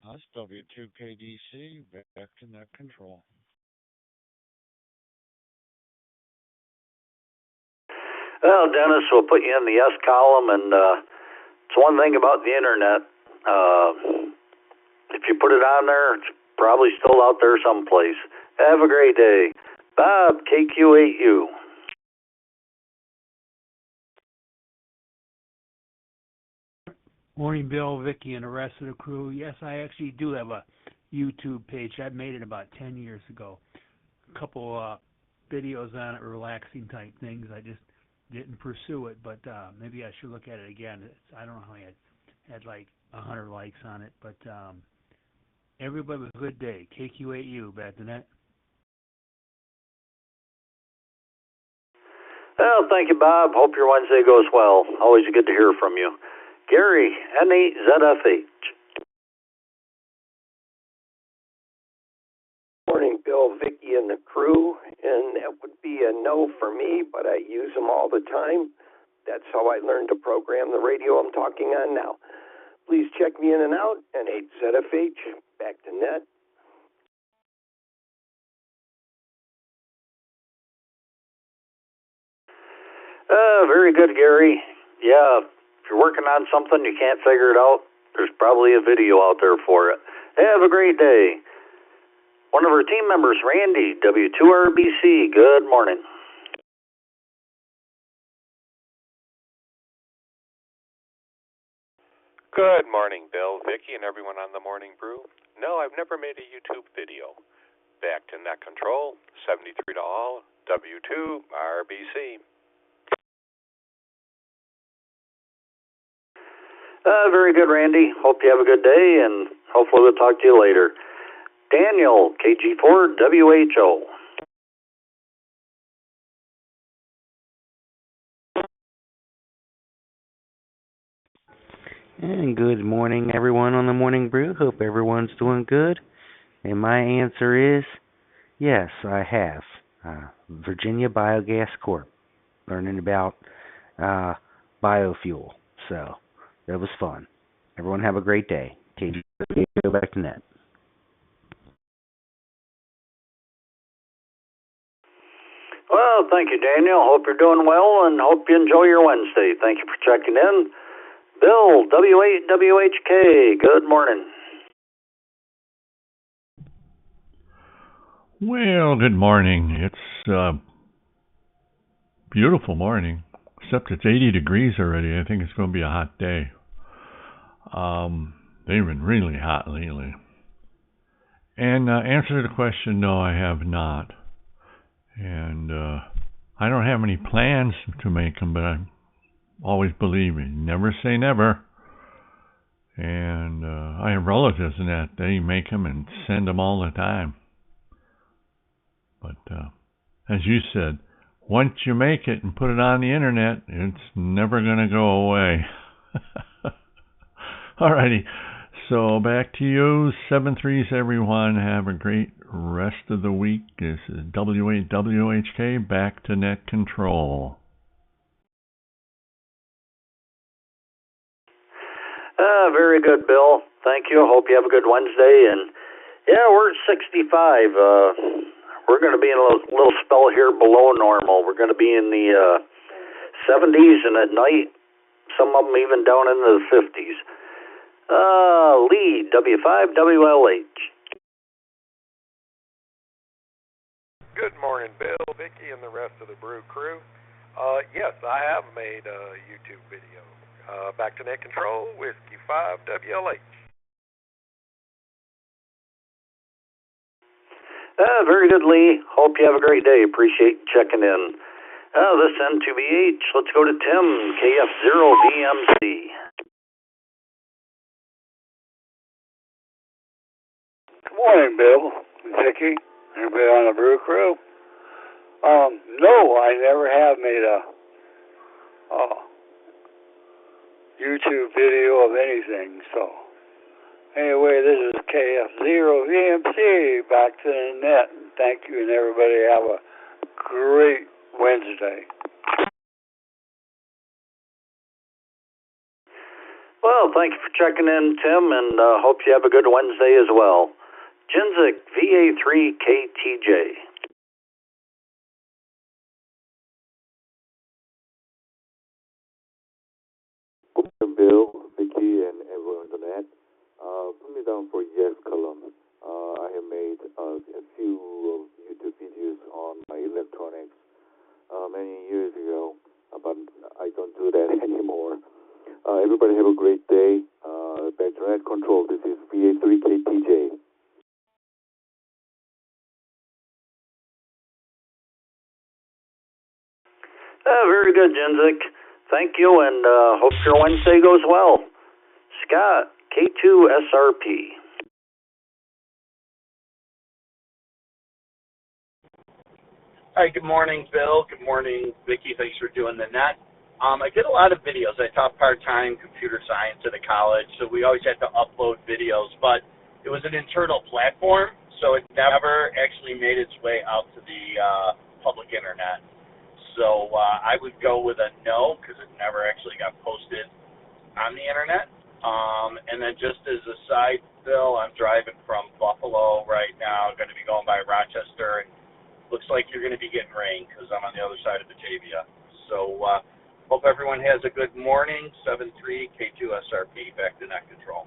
That's W2KDC, back to net control. Well, Dennis, we'll put you in the S column, and it's one thing about the internet. If you put it on there, it's probably still out there someplace. Have a great day. Bob, KQ8U. Morning, Bill, Vicky, and the rest of the crew. Yes, I actually do have a YouTube page. I made it about 10 years ago. A couple videos on it, relaxing type things. I just didn't pursue it, but maybe I should look at it again. I don't know how I had like 100 likes on it, but everybody have a good day. KQ8U, back to net. Well, thank you, Bob. Hope your Wednesday goes well. Always good to hear from you. Gary, NEZFH. Morning, Bill, Vicky, and the crew. And that would be a no for me, but I use them all the time. That's how I learned to program the radio I'm talking on now. Please check me in and out. N8ZFH, back to net. Very good, Gary. Yeah, if you're working on something you can't figure it out, there's probably a video out there for it. Have a great day. One of our team members, Randy, W2RBC, good morning. Good morning, Bill, Vicky, and everyone on the Morning Brew. No, I've never made a YouTube video. Back to net control, 73 to all, W2RBC. Very good, Randy. Hope you have a good day, and hopefully we'll talk to you later. Daniel, KG4WHO. And good morning, everyone on the Morning Brew. Hope everyone's doing good. And my answer is yes, I have. Virginia Biogas Corp. Learning about biofuel. So that was fun. Everyone have a great day. KG, go back to net. Well, thank you, Daniel. Hope you're doing well and hope you enjoy your Wednesday. Thank you for checking in. Bill, W8WHK, good morning. Well, good morning. It's a beautiful morning, except it's 80 degrees already. I think it's going to be a hot day. They've been really hot lately. And answer to the question, no, I have not. And I don't have any plans to make them, but I always believe it. Never say never. And I have relatives in that. They make them and send them all the time. But as you said, once you make it and put it on the internet, it's never going to go away. Alrighty. So back to you. 7-3s, everyone. Have a great rest of the week. This is W8WHK, back to net control. Very good, Bill. Thank you. Hope you have a good Wednesday. And yeah, we're at 65. We're going to be in a little spell here below normal. We're going to be in the 70s, and at night, some of them even down into the 50s. Lee, W5WLH. Good morning, Bill, Vicky, and the rest of the Brew crew. Yes, I have made a YouTube video. Back to net control, Whiskey 5WLH. Very good, Lee. Hope you have a great day. Appreciate checking in. This N2BH. Let's go to Tim, KF0DMC. Good morning, Bill, Vicky, everybody on the Brew crew. No, I never have made a YouTube video of anything. So, anyway, this is KF0DMC, back to the net. Thank you, and everybody have a great Wednesday. Well, thank you for checking in, Tim, and hope you have a good Wednesday as well. Jinzik, VA3KTJ. Bill, Vicky, and everyone on the net. Put me down for yes column. I have made a few YouTube videos on my electronics many years ago, but I don't do that anymore. Everybody have a great day. Back to net control. This is VA3KTJ. Very good, Jinzik. Thank you, and hope your Wednesday goes well. Scott, K2SRP. Hi, good morning, Bill. Good morning, Vicki. Thanks for doing the net. I did a lot of videos. I taught part-time computer science at a college, so we always had to upload videos, but it was an internal platform, so it never actually made its way out to the public internet. So I would go with a no, because it never actually got posted on the internet. And then just as a side, Bill, I'm driving from Buffalo right now. I'm going to be going by Rochester, and looks like you're going to be getting rain because I'm on the other side of Batavia. So hope everyone has a good morning. 7-3 K2SRP, back to net control.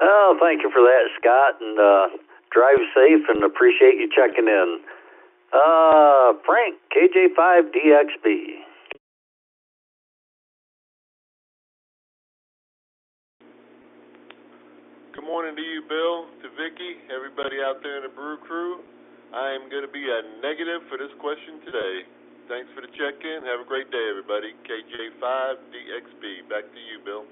Oh, thank you for that, Scott, and drive safe and appreciate you checking in. Frank, KJ5DXB. Good morning to you, Bill, to Vicki, everybody out there in the Brew Crew. I am going to be a negative for this question today. Thanks for the check-in. Have a great day, everybody. KJ5DXB. Back to you, Bill.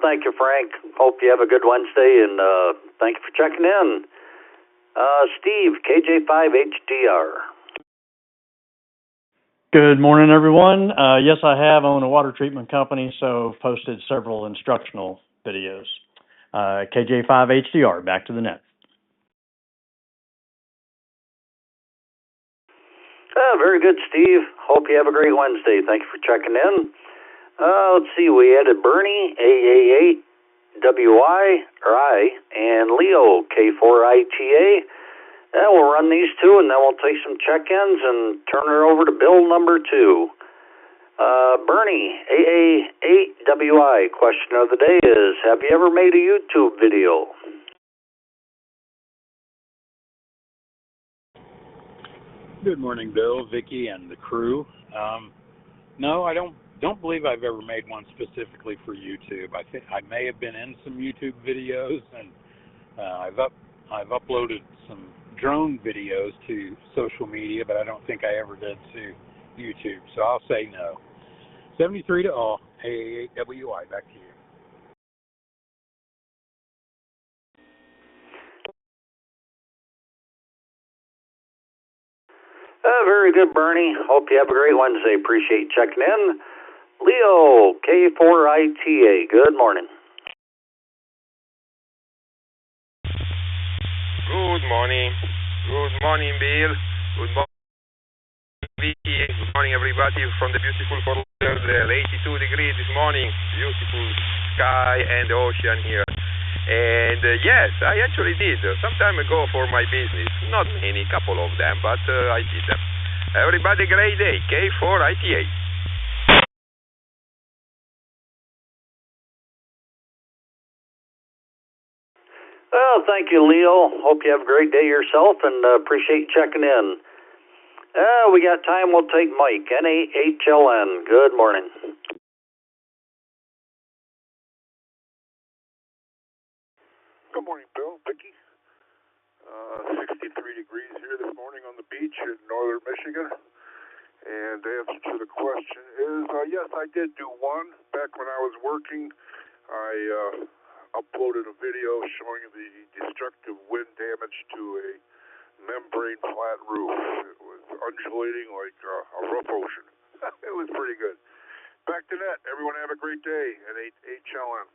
Thank you, Frank. Hope you have a good Wednesday, and thank you for checking in. Steve, KJ5HDR. Good morning, everyone. Yes, I have owned a water treatment company, so I've posted several instructional videos. KJ5HDR, back to the net. Very good, Steve. Hope you have a great Wednesday. Thank you for checking in. Let's see, we added Bernie, AA8WI, and Leo, K4ITA. We'll run these two, and then we'll take some check-ins and turn it over to Bill number 2. Bernie, AA8WI, question of the day is, have you ever made a YouTube video? Good morning, Bill, Vicki, and the crew. No, I don't believe I've ever made one specifically for YouTube. I think I may have been in some YouTube videos, and I've uploaded some drone videos to social media, but I don't think I ever did to YouTube. So I'll say no. 73 to all. AA8WI. Back to you. Very good, Bernie. Hope you have a great Wednesday. Appreciate you checking in. Leo, K4ITA. Good morning. Good morning. Good morning, Bill. Good morning, Vicky. Good morning, everybody from the beautiful Fort Lauderdale. 82 degrees this morning. Beautiful sky and ocean here. And yes, I actually did some time ago for my business. Not many, couple of them, but I did them. Everybody, great day. K4ITA. Well, thank you, Leo. Hope you have a great day yourself, and appreciate you checking in. We got time. We'll take Mike, NAHLN. Good morning. Good morning, Bill, Vicki. 63 degrees here this morning on the beach in northern Michigan. And the answer to the question is, yes, I did do one. Back when I was working, I uploaded a video showing the destructive wind damage to a membrane flat roof. It was undulating like a rough ocean. It was pretty good. Back to net. Everyone have a great day. And HLN.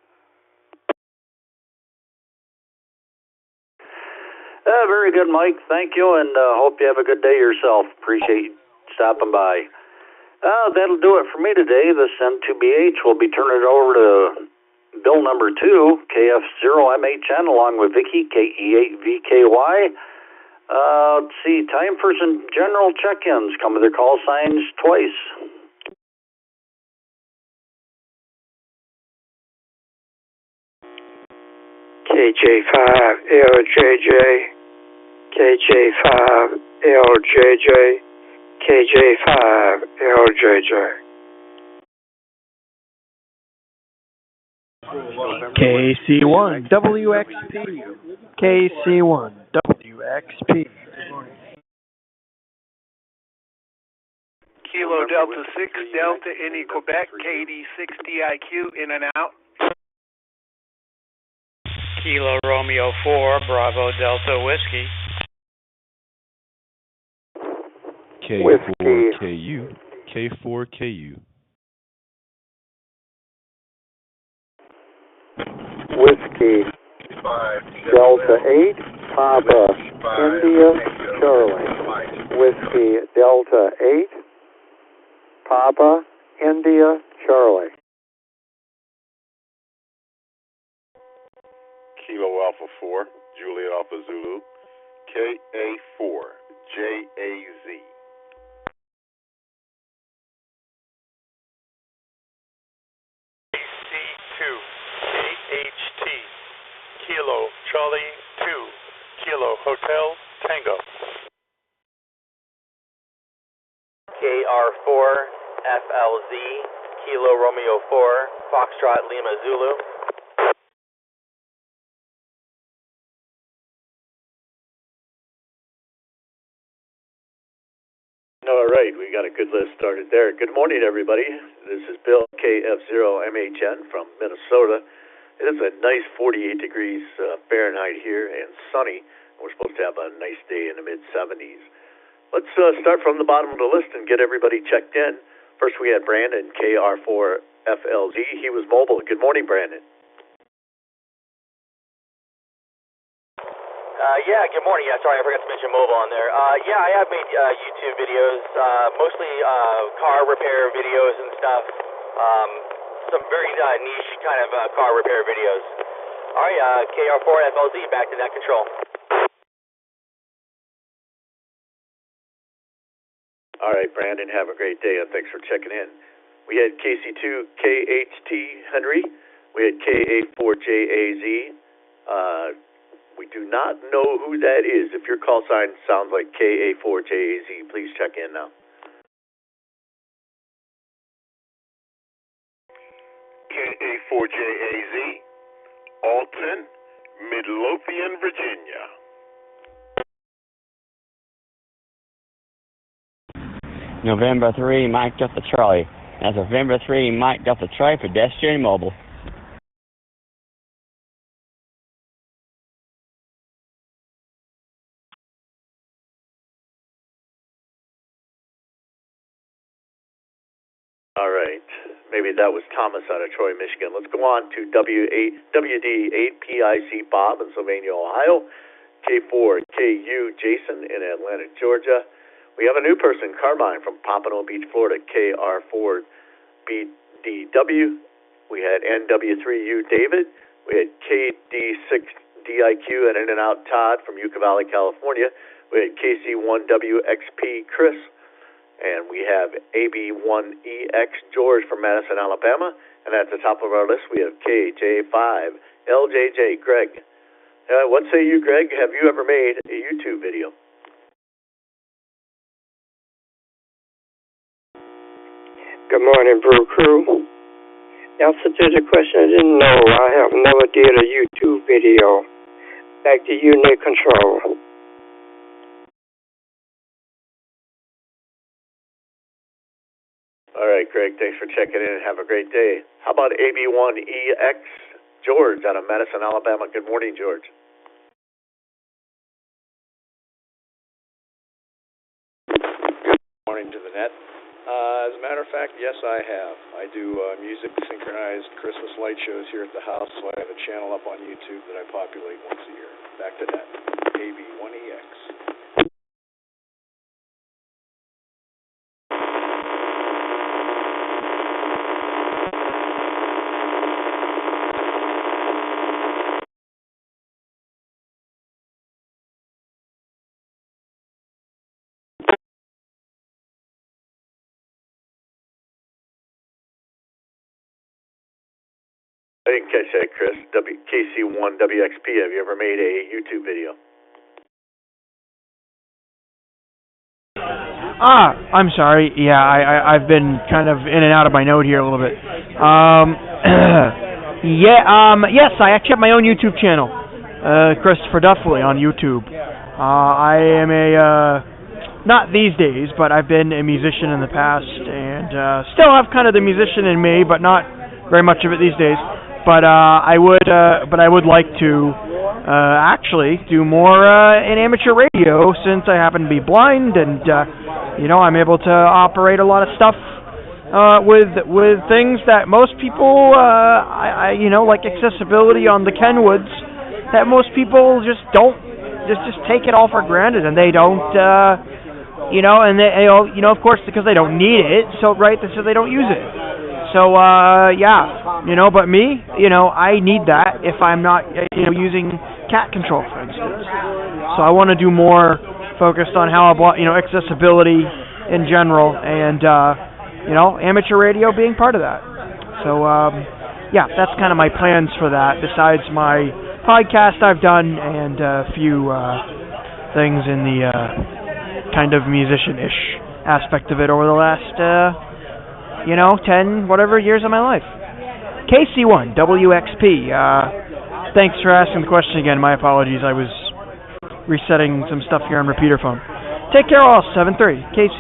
Very good, Mike. Thank you, and hope you have a good day yourself. Appreciate you stopping by. That'll do it for me today. This N2BH will be turning it over to Bill number 2, KF0MHN, along with Vicki, KE8VKY. Let's see, time for some general check-ins. Come with their call signs twice. KJ5LJJ, KJ5LJJ, KJ5LJJ. KC1 WXP. KC1 WXP. Kilo Delta 6 Delta Indy Quebec KD6 DIQ in and out. Kilo Romeo 4 Bravo Delta Whiskey. K4KU. K4KU. Whiskey Delta 8 Papa India Charlie. Whiskey Delta 8 Papa India Charlie. Kilo Alpha 4 Juliet Alpha Zulu. KA4 JAZ. C2 KHT Kilo Charlie 2 Kilo Hotel Tango. KR4 FLZ Kilo Romeo 4 Foxtrot Lima Zulu. All right, we got a good list started there. Good morning, everybody. This is Bill, KF0MHN from Minnesota. It is a nice 48 degrees Fahrenheit here and sunny. We're supposed to have a nice day in the mid-70s. Let's start from the bottom of the list and get everybody checked in. First, we had Brandon, KR4FLZ. He was mobile. Good morning, Brandon. Yeah, good morning. Yeah, sorry, I forgot to mention mobile on there. Yeah, I have made YouTube videos, mostly car repair videos and stuff. Some very niche kind of car repair videos. All right, KR4FLZ, back to net control. All right, Brandon, have a great day, and thanks for checking in. We had KC2KHT Henry. We had KA4JAZ. We do not know who that is. If your call sign sounds like KA4JAZ, please check in now. KA4JAZ, Alton, Midlothian, Virginia. November 3, Mike Delta Charlie. That's November 3, Mike Delta Charlie, pedestrian mobile. All right. Maybe that was Thomas out of Troy, Michigan. Let's go on to WD8PIC Bob in Sylvania, Ohio. K4KU Jason in Atlanta, Georgia. We have a new person, Carmine from Pompano Beach, Florida, KR4BDW. We had NW3U David. We had KD6DIQ and In and Out Todd from Yucca Valley, California. We had KC1WXP Chris. And we have AB1EX George from Madison, Alabama. And at the top of our list, we have KJ5LJJ Greg. What say you, Greg? Have you ever made a YouTube video? Good morning, Brew Crew. Answer to the question I didn't know. I have never did a YouTube video. Back to you, Nick Control. All right, Greg, thanks for checking in and have a great day. How about AB1EX George out of Madison, Alabama? Good morning, George. Good morning to the net. As a matter of fact, yes, I have. I do music synchronized Christmas light shows here at the house, so I have a channel up on YouTube that I populate once a year. Back to that. AB1EX. I didn't catch that, Chris. KC1WXP, have you ever made a YouTube video? I'm sorry. Yeah, I've been kind of in and out of my note here a little bit. Yes, I actually have my own YouTube channel, Christopher Duffley on YouTube. I am not these days, but I've been a musician in the past, and still have kind of the musician in me, but not very much of it these days. But I would like to actually do more in amateur radio, since I happen to be blind, and I'm able to operate a lot of stuff with things that most people, like accessibility on the Kenwoods, that most people just don't just take it all for granted, and they don't, and they, of course, because they don't need it, so they don't use it. So but me, I need that if I'm not, using cat control, for instance. So I want to do more focused on how accessibility in general, and amateur radio being part of that. So, that's kind of my plans for that, besides my podcast I've done and a few things in the kind of musician-ish aspect of it over the last, 10, whatever years of my life. KC1, WXP. Thanks for asking the question again. My apologies. I was resetting some stuff here on repeater phone. Take care all, 7-3. KC.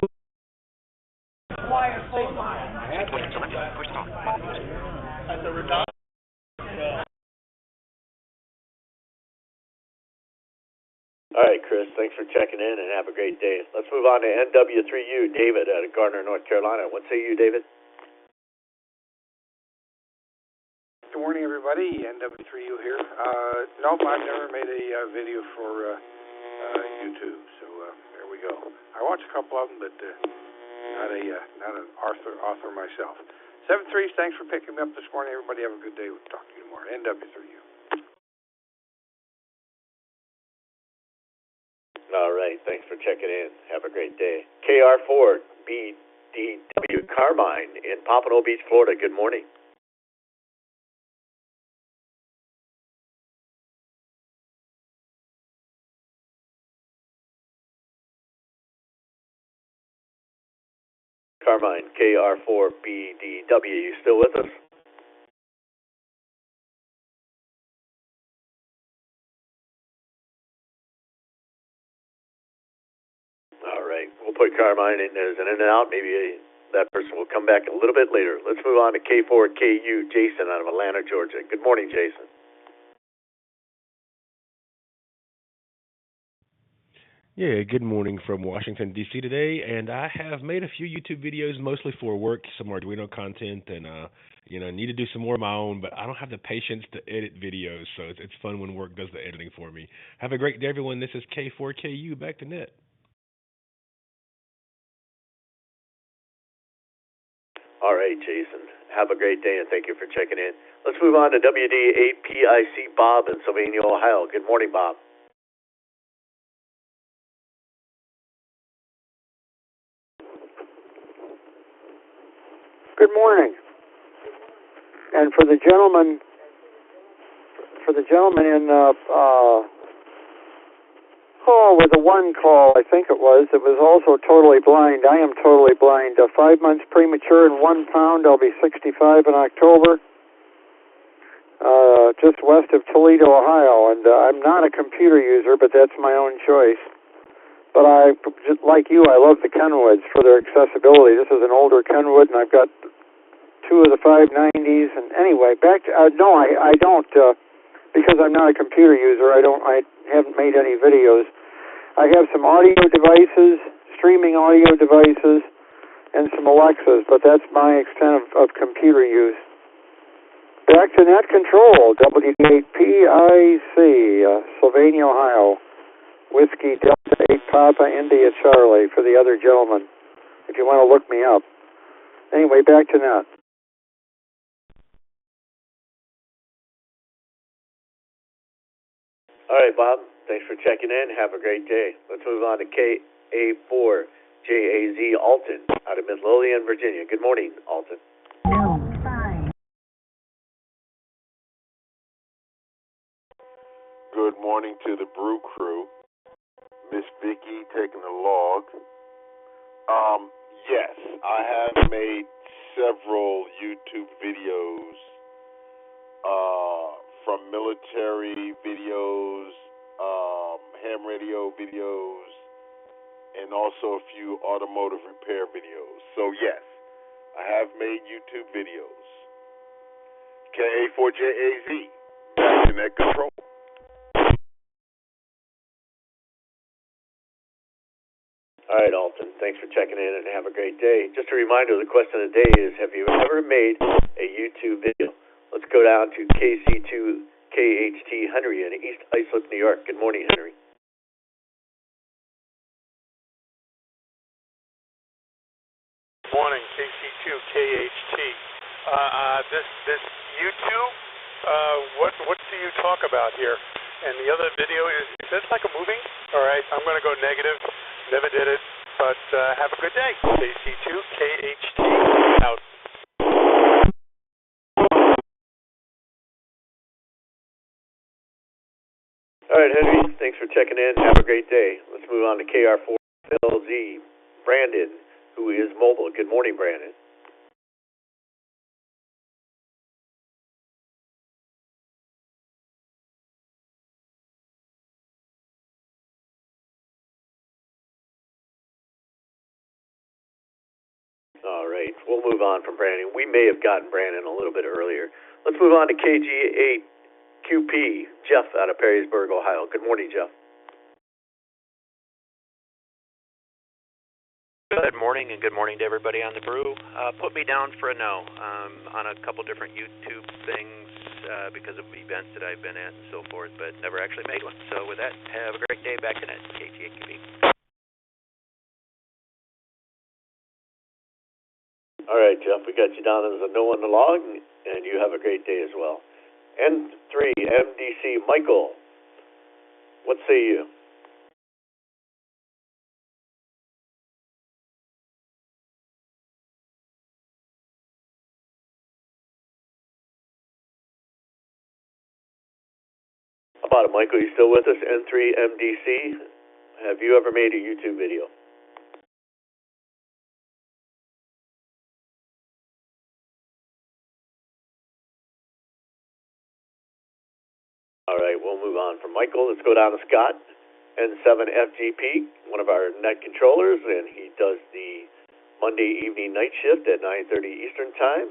All right, Chris, thanks for checking in, and have a great day. Let's move on to NW3U, David out of Gardner, North Carolina. What say you, David? Good morning, everybody. NW3U here. Nope, I've never made a video for YouTube, so there we go. I watched a couple of them, but not an author myself. 7-3, thanks for picking me up this morning. Everybody have a good day. We'll talk to you tomorrow. NW3U. All right, thanks for checking in. Have a great day. KR4 BDW Carmine in Pompano Beach, Florida. Good morning. Carmine, KR4 BDW, you still with us? All right, we'll put Carmine in as an in and out. Maybe that person will come back a little bit later. Let's move on to K4KU, Jason out of Atlanta, Georgia. Good morning, Jason. Yeah, good morning from Washington, D.C. today, and I have made a few YouTube videos, mostly for work, some Arduino content, and, need to do some more of my own, but I don't have the patience to edit videos, so it's fun when work does the editing for me. Have a great day, everyone. This is K4KU, back to net. All right, Jason. Have a great day, and thank you for checking in. Let's move on to WD8PIC Bob in Sylvania, Ohio. Good morning, Bob. Good morning. And for the gentleman in with the one call, I think it was also totally blind. I am totally blind. 5 months premature and 1 pound. I'll be 65 in October. Just west of Toledo, Ohio, and I'm not a computer user, but that's my own choice. But just like you, I love the Kenwoods for their accessibility. This is an older Kenwood, and I've got 2 of the 590s. And anyway, back to no, I don't because I'm not a computer user. I haven't made any videos. I have some audio devices, streaming audio devices, and some Alexas, but that's my extent of computer use. Back to net control, WD8PIC, Sylvania, Ohio. Whiskey Delta 8 Papa India Charlie for the other gentleman, if you want to look me up. Anyway, back to net. All right, Bob. Thanks for checking in. Have a great day. Let's move on to KA4JAZ Alton out of Midlothian, Virginia. Good morning, Alton. Good morning to the Brew crew. Miss Vicky taking the log. Yes, I have made several YouTube videos from military videos, ham radio videos, and also a few automotive repair videos. So yes, I have made YouTube videos. KA4JAZ, back to net control. All right, Alton, thanks for checking in and have a great day. Just a reminder, the question of the day is, have you ever made a YouTube video? Let's go down to KC2KHT Henry in East Islip, New York. Good morning, Henry. Morning, KC2KHT. This YouTube, what do you talk about here? And the other video is this like a movie? All right, I'm going to go negative. Never did it, but have a good day. KC2KHT out. All right, Henry, thanks for checking in. Have a great day. Let's move on to KR4LZ. Brandon, who is mobile. Good morning, Brandon. All right, we'll move on from Brandon. We may have gotten Brandon a little bit earlier. Let's move on to KG8QP, Jeff out of Perrysburg, Ohio. Good morning, Jeff. Good morning, and good morning to everybody on the Brew. Put me down for a no on a couple different YouTube things because of events that I've been at and so forth, but never actually made one. So with that, have a great day. Back to net, KG8QP. All right, Jeff, we got you down as a no on the log, and you have a great day as well. N3MDC, Michael, what say you? How about it, Michael? You still with us? N3MDC, have you ever made a YouTube video? All right, we'll move on from Michael. Let's go down to Scott, N7FGP, one of our net controllers, and he does the Monday evening night shift at 9:30 Eastern Time.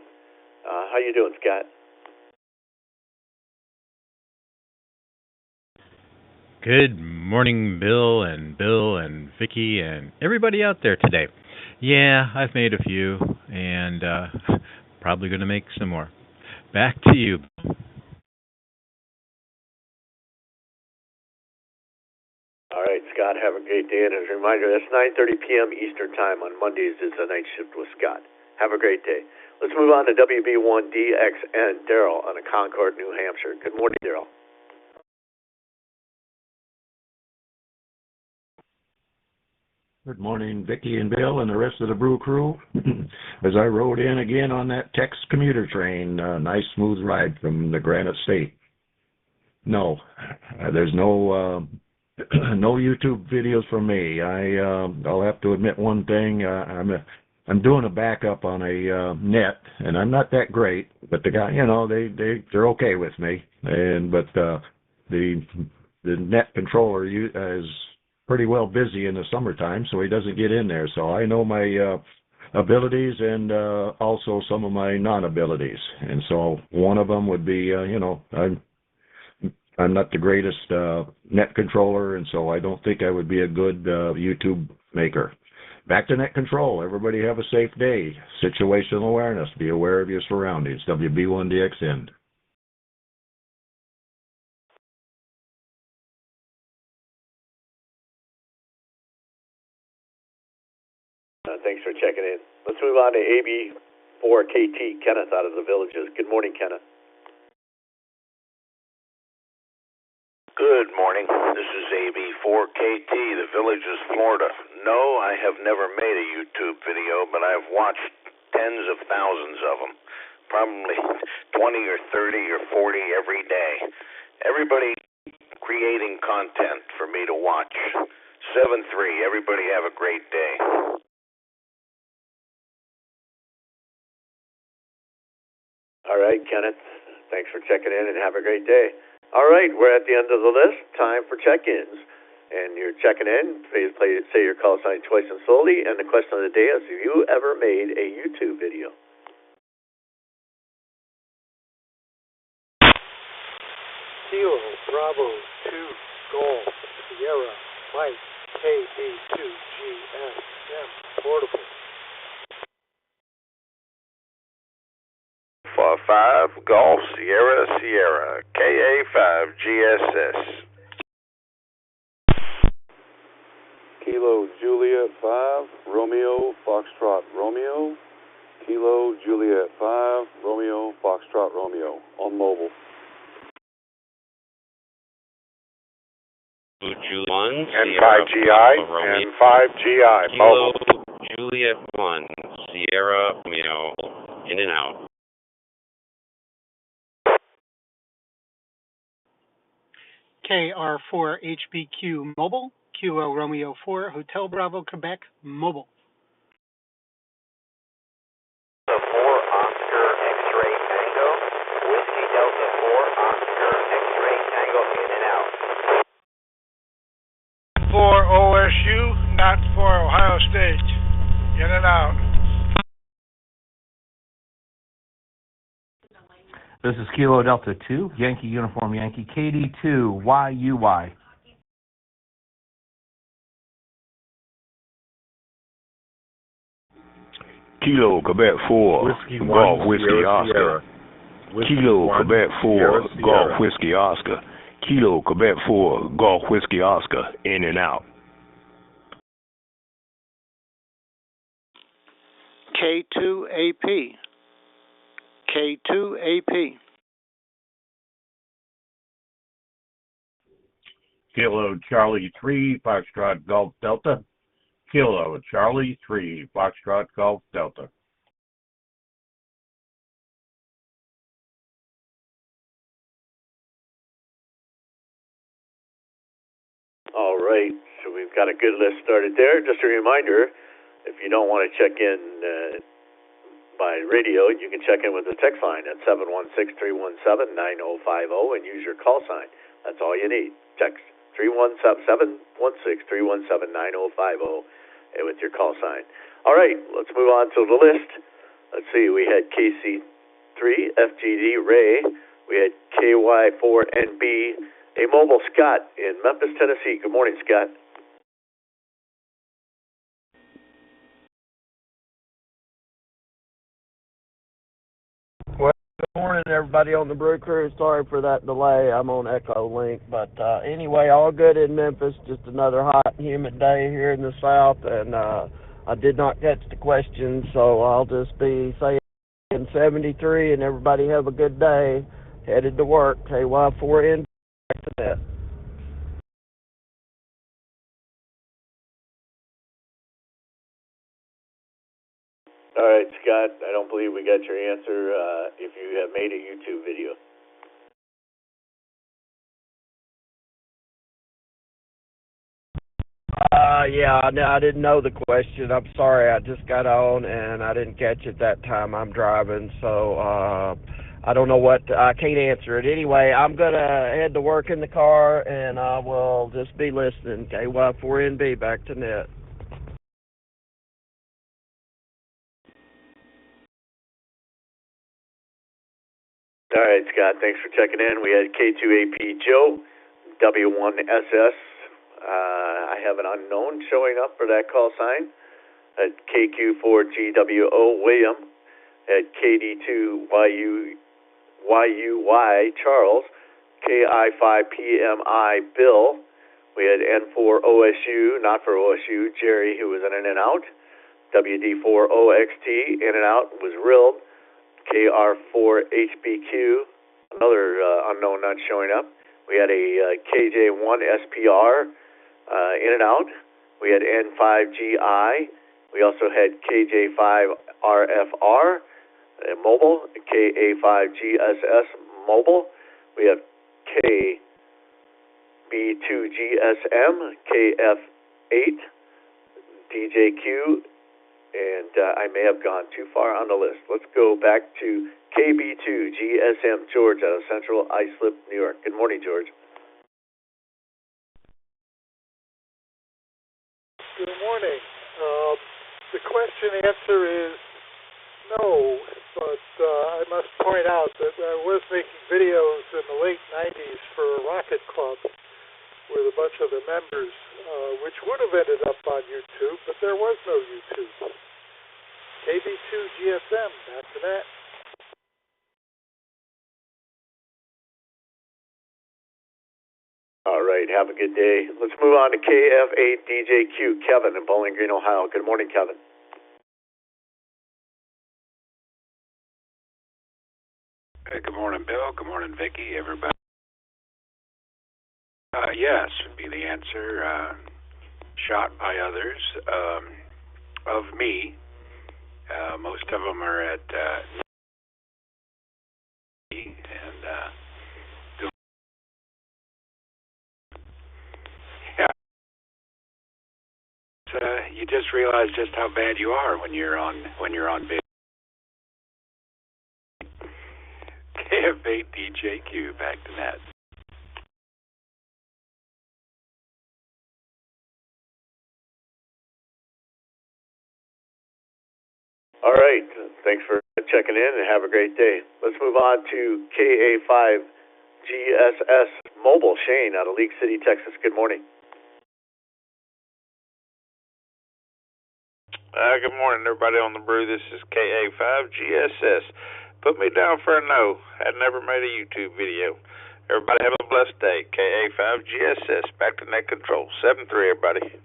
How you doing, Scott? Good morning, Bill and Vicky and everybody out there today. Yeah, I've made a few, and probably going to make some more. Back to you, Bill. All right, Scott, have a great day. And as a reminder, that's 9:30 p.m. Eastern Time on Mondays is the night shift with Scott. Have a great day. Let's move on to WB1DXN, Daryl on a Concord, New Hampshire. Good morning, Daryl. Good morning, Vicki and Bill and the rest of the Brew crew. As I rode in again on that Tex commuter train, nice smooth ride from the Granite State. No, there's no no YouTube videos for me. I'll have to admit one thing. I'm doing a backup on a net, and I'm not that great. But the guy, they're okay with me. But the net controller is pretty well busy in the summertime, so he doesn't get in there. So I know my abilities and also some of my non-abilities. And so one of them would be, I'm not the greatest net controller, and so I don't think I would be a good YouTube maker. Back to net control. Everybody have a safe day. Situational awareness. Be aware of your surroundings. WB1DXN. Thanks for checking in. Let's move on to AB4KT, Kenneth out of the Villages. Good morning, Kenneth. Good morning. This is AB4KT, the Villages, Florida. No, I have never made a YouTube video, but I've watched tens of thousands of them. Probably 20 or 30 or 40 every day. Everybody creating content for me to watch. 7-3. Everybody have a great day. All right, Kenneth. Thanks for checking in and have a great day. All right, we're at the end of the list. Time for check-ins. And you're checking in. Please say your call sign twice and slowly. And the question of the day is, have you ever made a YouTube video? Kilo, Bravo, 2, Golf, Sierra, Mike, KB2GSM, Portable. 5 Golf, Sierra, Sierra, KA5GSS. Kilo Juliet 5, Romeo Foxtrot Romeo. Kilo Juliet 5, Romeo Foxtrot Romeo on mobile. Juliet 1, N5GI, N5GI, mobile. Kilo Juliet 1, Sierra Romeo, in and out. KR4 HBQ Mobile, Kilo Romeo 4, Hotel Bravo, Quebec, Mobile. 4 Oscar X-Ray Tango, Whiskey Delta 4 Oscar X-Ray Tango, in and out. For OSU, not for Ohio State. In and out. This is Kilo Delta 2, Yankee Uniform Yankee, KD2, YUY. Kilo Quebec 4, Whiskey Golf 1, Whiskey Sierra, Oscar. Sierra. Whiskey Kilo 1, Quebec 4, Sierra, Golf Sierra. Whiskey Oscar. Kilo Quebec 4, Golf Whiskey Oscar, in and out. K2AP. K2AP. Kilo Charlie 3, Foxtrot Golf Delta. Kilo Charlie 3, Foxtrot Golf Delta. All right, so we've got a good list started there. Just a reminder, if you don't want to check in by radio, you can check in with the text line at 716-317-9050 and use your call sign. That's all you need. Text 716-317-9050 and with your call sign. All right, let's move on to the list. Let's see, we had KC3, FGD Ray, we had KY4NB, a mobile Scott in Memphis, Tennessee. Good morning, Scott. Well, good morning, everybody on the Brew Crew. Sorry for that delay. I'm on Echo Link. But anyway, all good in Memphis. Just another hot, humid day here in the South. And I did not catch the question, so I'll just be saying 73, and everybody have a good day. Headed to work. KY4N. Back to that. All right, Scott, I don't believe we got your answer if you have made a YouTube video. Yeah, I didn't know the question. I'm sorry. I just got on, and I didn't catch it that time. I'm driving, so I don't know what. I can't answer it. Anyway, I'm going to head to work in the car, and I will just be listening. KY4NB, back to net. All right, Scott, thanks for checking in. We had K2AP Joe, W1SS. I have an unknown showing up for that call sign. At KQ4GWO William. At KD2YUY Charles. KI5PMI Bill. We had N4OSU, not for OSU, Jerry, who was in and out. WD4OXT, in and out, was Rilled. KR4HBQ, another unknown not showing up. We had a KJ1SPR, in and out. We had N5GI. We also had KJ5RFR, mobile. KA5GSS, mobile. We have KB2GSM, KF8, DJQ, and I may have gone too far on the list. Let's go back to KB2 GSM George out of Central Islip, New York. Good morning, George. Good morning. The question answer is no, but I must point out that I was making videos in the late 90s for a Rocket Club with a bunch of the members, which would have ended up on YouTube, but there was no YouTube. KB2 GSM, back to that. All right, have a good day. Let's move on to KF8DJQ, Kevin in Bowling Green, Ohio. Good morning, Kevin. Hey, good morning, Bill. Good morning, Vicki, everybody. Yes would be the answer. Shot by others of me. Most of them are at and you just realize just how bad you are when you're on video. KF8DJQ, back to that. All right, thanks for checking in and have a great day. Let's move on to KA5GSS Mobile, Shane out of League City, Texas. Good morning. Good morning, everybody on the Brew. This is KA5GSS. Put me down for a no. I'd never made a YouTube video. Everybody have a blessed day. KA5GSS, back to net control. 7-3, everybody.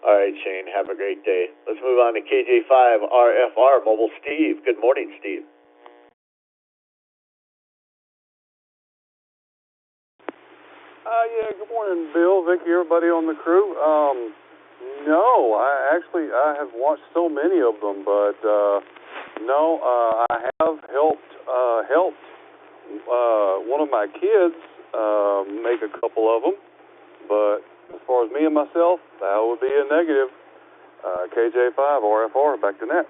All right, Shane, have a great day. Let's move on to KJ5RFR Mobile, Steve. Good morning, Steve. Yeah, good morning, Bill, Vicki, everybody on the crew. No, I have watched so many of them, but no, I have helped one of my kids make a couple of them, but as far as me and myself, that would be a negative. KJ5 RFR, back to net.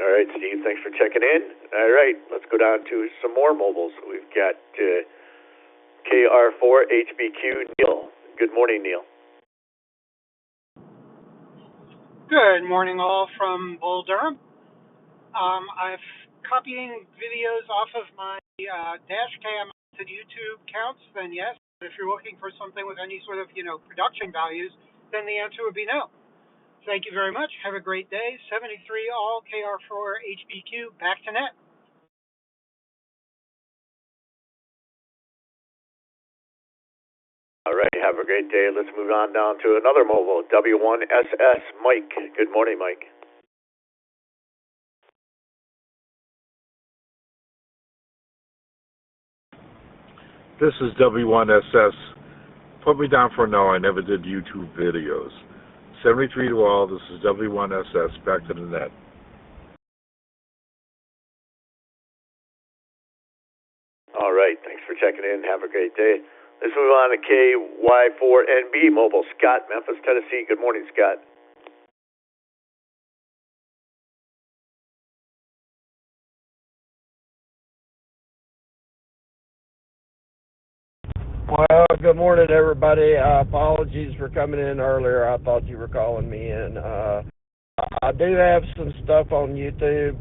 All right, Steve, thanks for checking in. All right, let's go down to some more mobiles. We've got KR4HBQ Neil. Good morning, Neil. Good morning, all from Bull Durham. I've copying videos off of my dash cam to YouTube counts, then yes. But if you're looking for something with any sort of, production values, then the answer would be no. Thank you very much. Have a great day. 73 all, KR4HBQ, back to net. All right, have a great day. Let's move on down to another mobile, W1SS Mike. Good morning, Mike. This is W1SS. Put me down for no. I never did YouTube videos. 73 to all. This is W1SS. Back to the net. All right, thanks for checking in. Have a great day. Let's move on to KY4NB Mobile. Scott, Memphis, Tennessee. Good morning, Scott. Well, good morning, everybody. Apologies for coming in earlier. I thought you were calling me in. I do have some stuff on YouTube,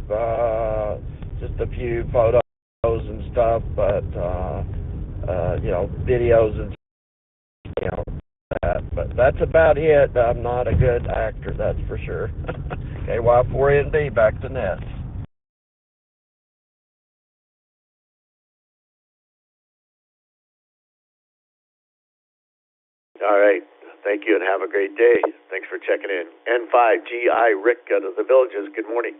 just a few photos and stuff, but videos and that. But that's about it. I'm not a good actor, that's for sure. KY4NB, back to net. All right. Thank you and have a great day. Thanks for checking in. N5GI Rick out of the Villages. Good morning.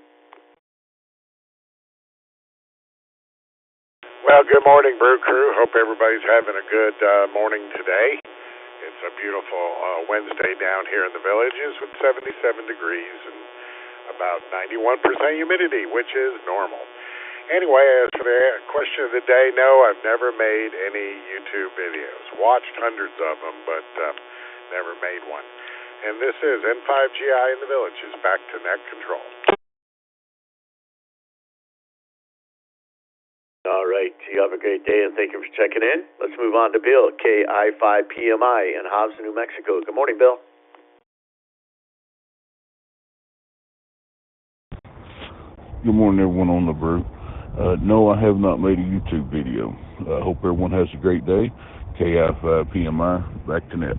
Well, good morning, Brew Crew. Hope everybody's having a good morning today. It's a beautiful Wednesday down here in the Villages with 77 degrees and about 91% humidity, which is normal. Anyway, as for the question of the day, no, I've never made any YouTube videos. Watched hundreds of them, but never made one. And this is N5GI in the Villages, back to net control. All right, you have a great day, and thank you for checking in. Let's move on to Bill, KI5PMI in Hobson, New Mexico. Good morning, Bill. Good morning, everyone on the Brew. No, I have not made a YouTube video. I hope everyone has a great day. KI5PMI, back to net.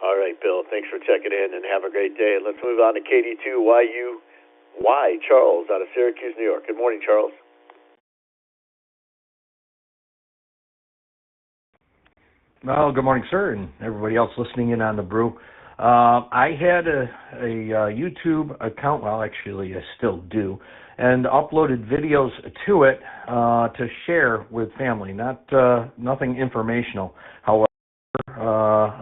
All right, Bill, thanks for checking in, and have a great day. Let's move on to KD2YUY, Charles, out of Syracuse, New York. Good morning, Charles. Well, good morning, sir, and everybody else listening in on the Brew. I had a YouTube account, well, actually, I still do, and uploaded videos to it to share with family. Nothing informational. However,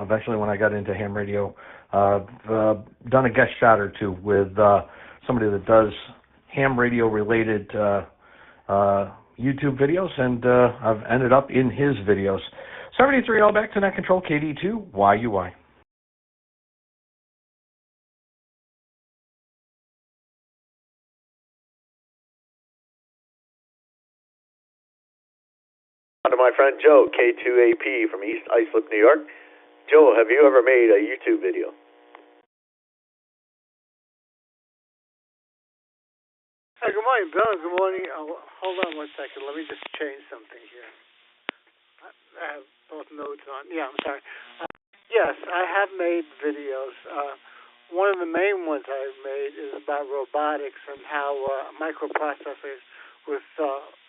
eventually, when I got into ham radio, I've done a guest shot or two with somebody that does ham radio related YouTube videos, and I've ended up in his videos. 73 all back to net control, KD2YUY. On to my friend Joe, K2AP from East Islip, New York. Joe, have you ever made a YouTube video? Hi, good morning, Bill. Good morning. Hold on one second. Let me just change something here. I have both notes on. Yeah, I'm sorry. Yes, I have made videos. One of the main ones I've made is about robotics and how microprocessors with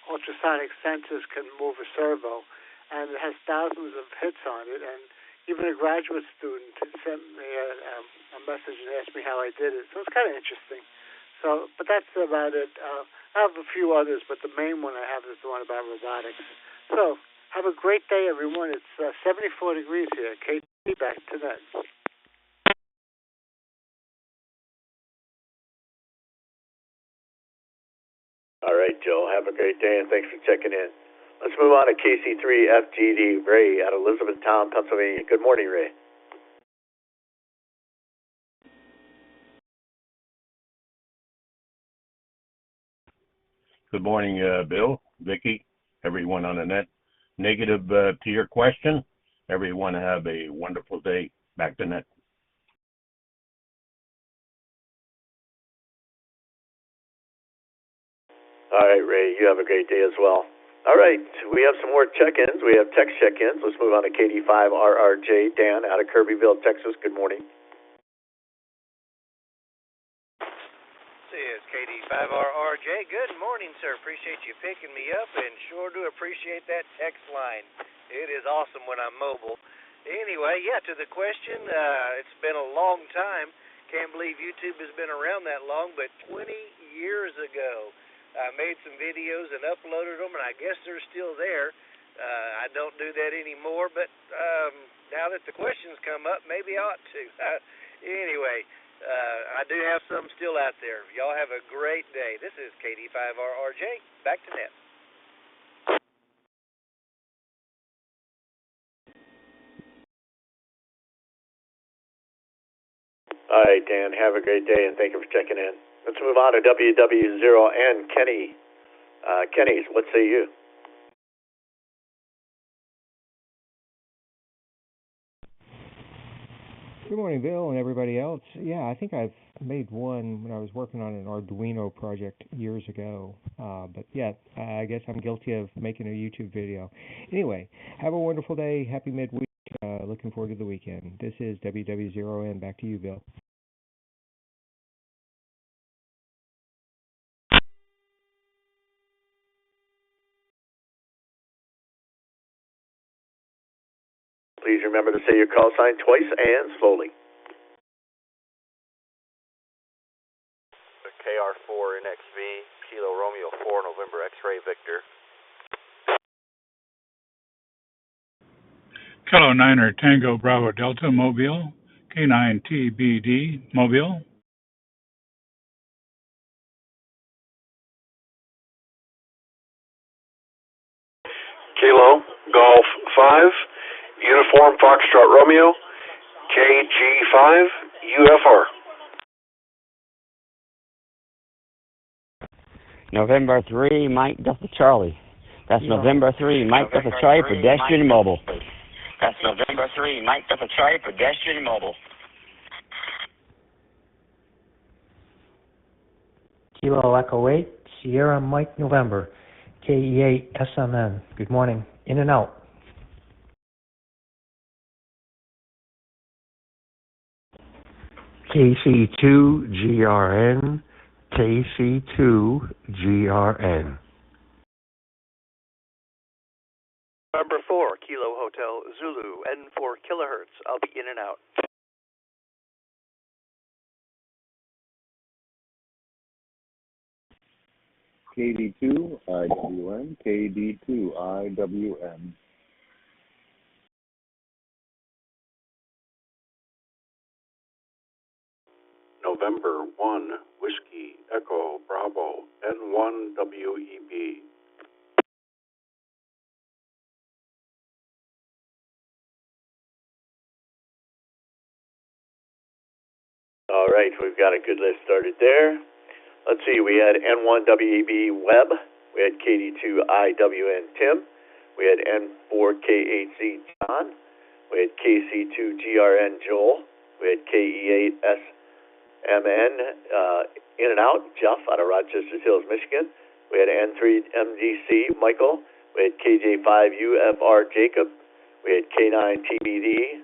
ultrasonic sensors can move a servo. And it has thousands of hits on it. And even a graduate student sent me a message and asked me how I did it. So it's kind of interesting. So, but that's about it. I have a few others, but the main one I have is the one about robotics. So, have a great day, everyone. It's 74 degrees here. KT, back to that. All right, Joe. Have a great day, and thanks for checking in. Let's move on to KC3FGD, Ray, out of Elizabethtown, Pennsylvania. Good morning, Ray. Good morning, Bill, Vicky, everyone on the net. Negative to your question. Everyone have a wonderful day. Back to net. All right, Ray, you have a great day as well. All right, we have some more check-ins. We have text check-ins. Let's move on to KD5RRJ, Dan, out of Kirbyville, Texas. Good morning. This is KD5RRJ. Good morning, sir. Appreciate you picking me up, and sure do appreciate that text line. It is awesome when I'm mobile. Anyway, yeah, to the question, it's been a long time. Can't believe YouTube has been around that long, but 20 years ago, I made some videos and uploaded them, and I guess they're still there. I don't do that anymore, but now that the questions come up, maybe I ought to. Anyway, I do have some still out there. Y'all have a great day. This is KD5RRJ. Back to net. All right, Dan, have a great day, and thank you for checking in. Let's move on to WW0N, Kenny. Kenny, what say you? Good morning, Bill, and everybody else. Yeah, I think I've made one when I was working on an Arduino project years ago. But yeah, I guess I'm guilty of making a YouTube video. Anyway, have a wonderful day. Happy midweek. Looking forward to the weekend. This is WW0N. Back to you, Bill. Please remember to say your call sign twice and slowly. KR4NXV, Kilo Romeo 4, November X-Ray Victor. Kilo 9er Tango Bravo Delta Mobile, K9TBD Mobile. Kilo Golf 5 Uniform Foxtrot Romeo KG5 UFR. November 3, Mike Delta Charlie. That's November 3, Mike Delta Charlie, pedestrian mobile. That's November 3, Mike Delta Charlie, pedestrian mobile. Kilo Echo 8, Sierra Mike November, KE8 SMN. Good morning. In and out. KC2GRN, KC2GRN. November 4, Kilo Hotel Zulu, N4 kilohertz. I'll be in and out. KD2IWN, KD2IWN. November 1, Whiskey Echo Bravo, N1WEB. All right, we've got a good list started there. Let's see, we had N1WEB Webb, we had KD2IWN Tim, we had N4KHZ John, we had KC2GRN Joel, we had KE8SMN In and Out Jeff out of Rochester Hills, Michigan, we had N3MDC Michael, we had KJ5UFR Jacob, we had K9TBD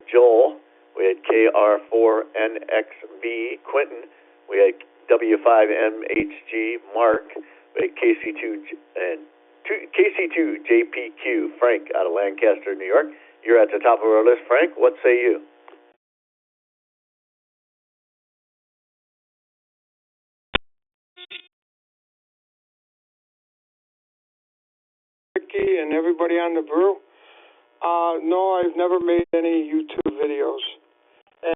Joel, we had KR4NXB Quentin, we had W5MHG Mark, we had KC2JPQ Frank out of Lancaster, New York. You're at the top of our list, Frank. What say you? Ricky and everybody on the Brew. No, I've never made any YouTube videos.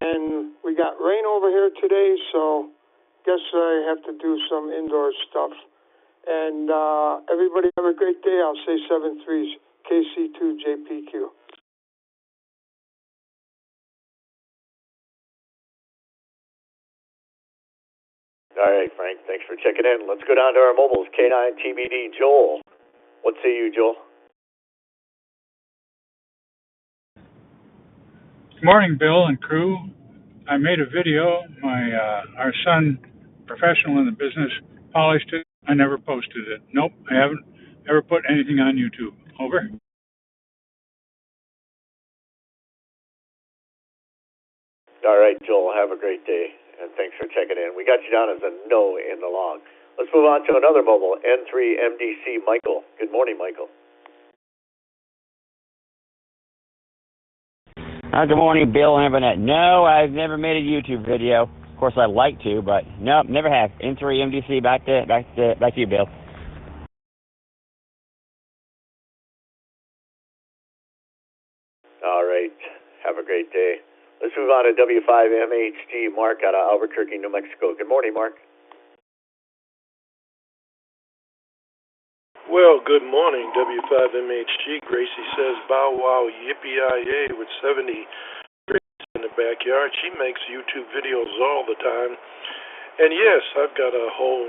And we got rain over here today, so guess I have to do some indoor stuff. And everybody have a great day. I'll say 7-3s, KC2JPQ. All right, Frank, thanks for checking in. Let's go down to our mobiles. K9TBD Joel. What say you, Joel? Good morning, Bill and crew. I made a video. Our son, professional in the business, polished it. I never posted it. Nope, I haven't ever put anything on YouTube. Over. All right, Joel, have a great day, and thanks for checking in. We got you down as a no in the log. Let's move on to another mobile, N3MDC Michael. Good morning, Michael. Good morning, Bill and Evernet. No, I've never made a YouTube video. Of course, I'd like to, but no, never have. N3MDC, back to you, Bill. All right, have a great day. Let's move on to W5MHG Mark out of Albuquerque, New Mexico. Good morning, Mark. Well, good morning, W5MHG. Gracie says, bow wow, yippee-yi-yay, with 70 grapes in the backyard. She makes YouTube videos all the time. And yes, I've got a whole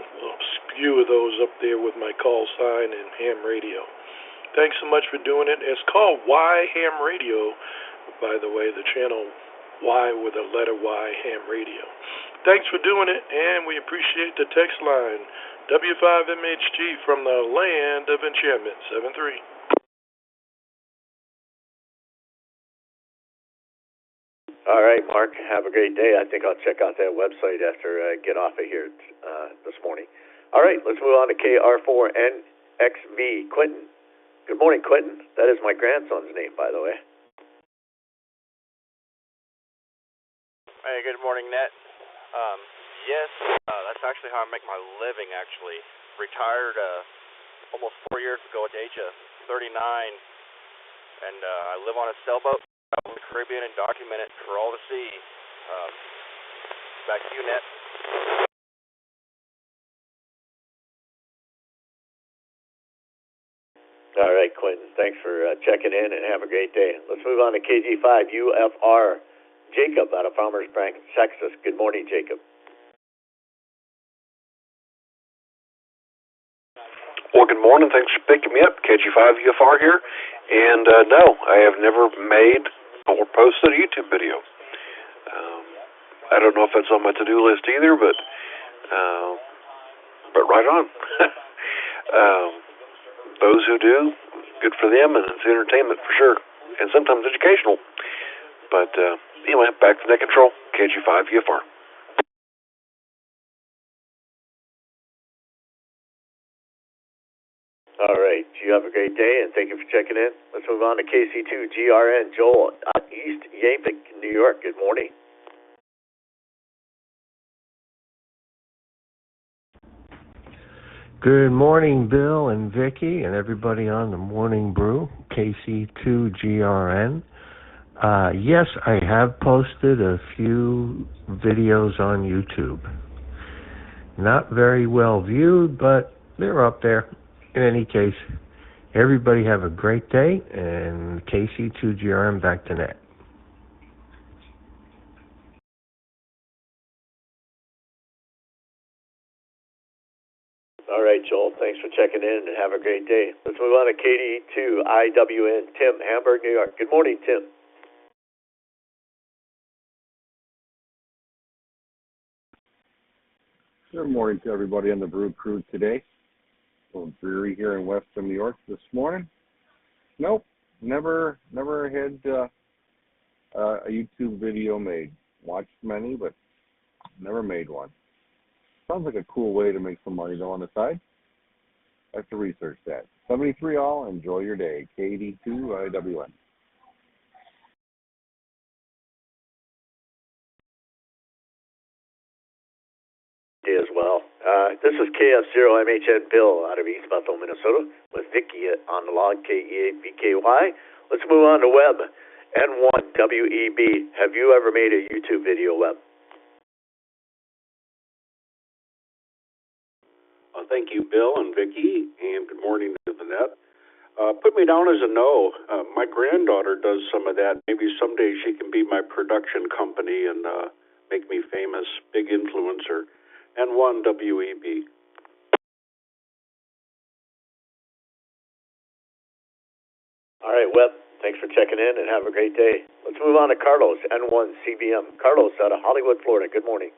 spew of those up there with my call sign and ham radio. Thanks so much for doing it. It's called Y Ham Radio, by the way, the channel Y with a letter Y, Ham Radio. Thanks for doing it, and we appreciate the text line. W5MHG from the land of enchantment, 7-3. All right, Mark, have a great day. I think I'll check out that website after I get off of here this morning. All right, let's move on to KR4NXB, Quentin. Good morning, Quentin. That is my grandson's name, by the way. Hey, good morning, Net. Yes, that's actually how I make my living, actually. Retired almost 4 years ago at the age of 39, and I live on a sailboat out in the Caribbean and document it for all to see. Back to you, Net. All right, Quentin. Thanks for checking in and have a great day. Let's move on to KG5 UFR. Jacob out of Farmers Branch, Texas. Good morning, Jacob. Well, good morning. Thanks for picking me up. KG5 UFR here. And no, I have never made or posted a YouTube video. I don't know if that's on my to-do list either, but right on. Those who do, good for them, and it's entertainment for sure, and sometimes educational. But anyway, back to net control, KG5 UFR. All right, you have a great day, and thank you for checking in. Let's move on to KC2 GRN. Joel out East Yaphank, New York. Good morning. Good morning, Bill and Vicky and everybody on the Morning Brew, KC2GRN. Yes, I have posted a few videos on YouTube. Not very well viewed, but they're up there. In any case, everybody have a great day, and KC2GRN back to net. All right, Joel. Thanks for checking in and have a great day. Let's move on to KD2IWN. Tim, Hamburg, New York. Good morning, Tim. Good morning to everybody on the Brew crew today. Little brewery here in Western New York this morning. Nope, never had a YouTube video made. Watched many, but never made one. Sounds like a cool way to make some money though on the side. I have to research that. 73 all, enjoy your day. KD2IWN. As well. This is KF0MHN Bill out of East Bethel, Minnesota, with Vicky on the log, KE8BKY. Let's move on to Web. N1WEB. Have you ever made a YouTube video, Web? Thank you, Bill and Vicky, and good morning to the net. Put me down as a no. My granddaughter does some of that. Maybe someday she can be my production company and make me famous, big influencer. N1WEB. All right, Web. Thanks for checking in and have a great day. Let's move on to Carlos, N1CBM. Carlos out of Hollywood, Florida. Good morning.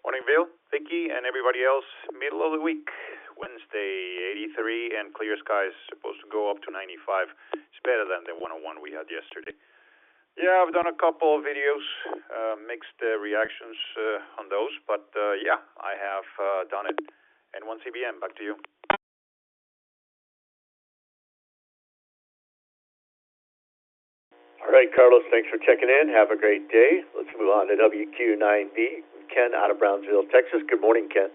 Morning, Bill, Vicky, and everybody else. Middle of the week, Wednesday, 83 and clear skies, supposed to go up to 95. It's better than the 101 we had yesterday. Yeah, I've done a couple of videos, mixed reactions on those, but yeah, I have done it. N1CBM, back to you. All right, Carlos, thanks for checking in. Have a great day. Let's move on to WQ9B. Ken out of Brownsville, Texas. Good morning, Ken.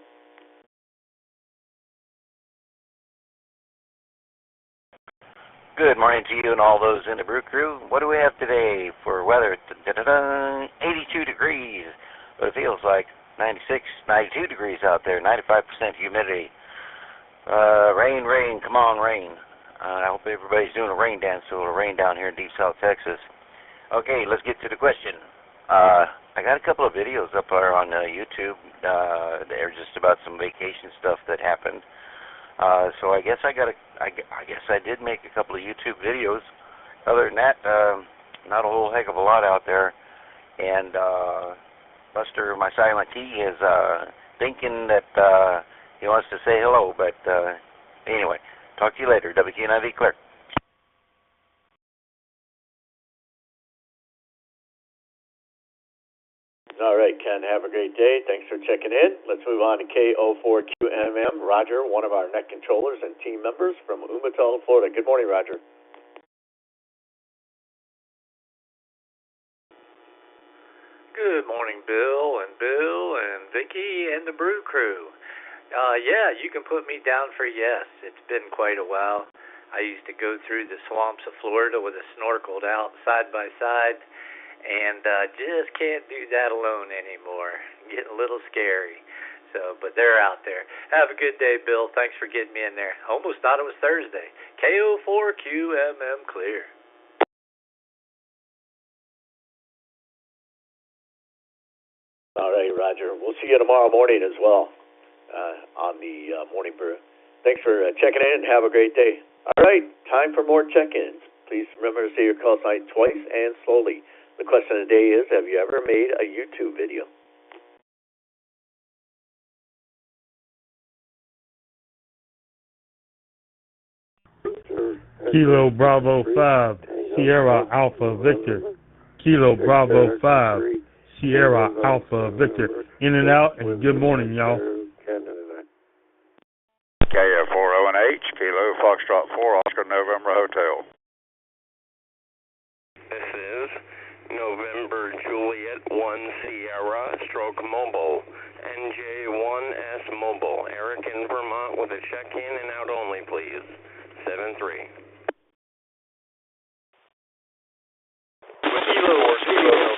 Good morning to you and all those in the Brew crew. What do we have today for weather? 82 degrees, but it feels like 96, 92 degrees out there, 95% humidity. Rain, come on, rain. I hope everybody's doing a rain dance, so it'll rain down here in deep South Texas. Okay, let's get to the question. I got a couple of videos up there on YouTube. They're just about some vacation stuff that happened. So I guess I did make a couple of YouTube videos. Other than that, not a whole heck of a lot out there. And Buster, my silent T, is thinking that he wants to say hello. But anyway, talk to you later. WQ9V Clear. All right, Ken, have a great day. Thanks for checking in. Let's move on to KO4QMM. Roger, one of our net controllers and team members from Umatilla, Florida. Good morning, Roger. Good morning, Bill and Vicky and the Brew crew. Yeah, you can put me down for yes. It's been quite a while. I used to go through the swamps of Florida with a snorkel out side by side. And just can't do that alone anymore. Getting a little scary. So, but they're out there. Have a good day, Bill. Thanks for getting me in there. Almost thought it was Thursday. KO4QMM clear. All right, Roger. We'll see you tomorrow morning as well on the Morning Brew. Thanks for checking in and have a great day. All right, time for more check-ins. Please remember to say your call sign twice and slowly. The question of the day is, have you ever made a YouTube video? Kilo Bravo 5, Sierra Alpha Victor. Kilo Bravo 5, Sierra Alpha Victor. In and out, and good morning, y'all. KF4ONH, Kilo Foxtrot 4, Oscar November Hotel. This is November Juliet 1 Sierra Stroke Mobile, NJ1S Mobile. Eric in Vermont with a check-in and out only, please. 7-3. Kilo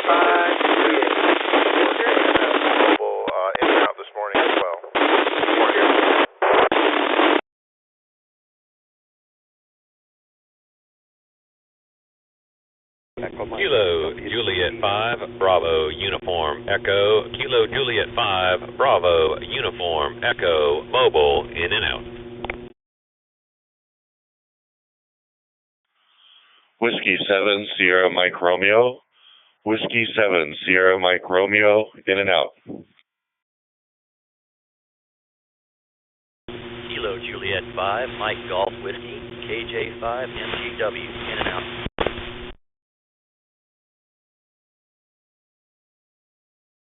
5, Mobile, in and out this morning as well. Kilo Juliet 5 Bravo Uniform Echo. Kilo Juliet 5 Bravo Uniform Echo Mobile in and out. Whiskey 7 Sierra Mike Romeo. Whiskey 7 Sierra Mike Romeo in and out. Kilo Juliet 5 Mike Golf Whiskey KJ5 MGW in and out.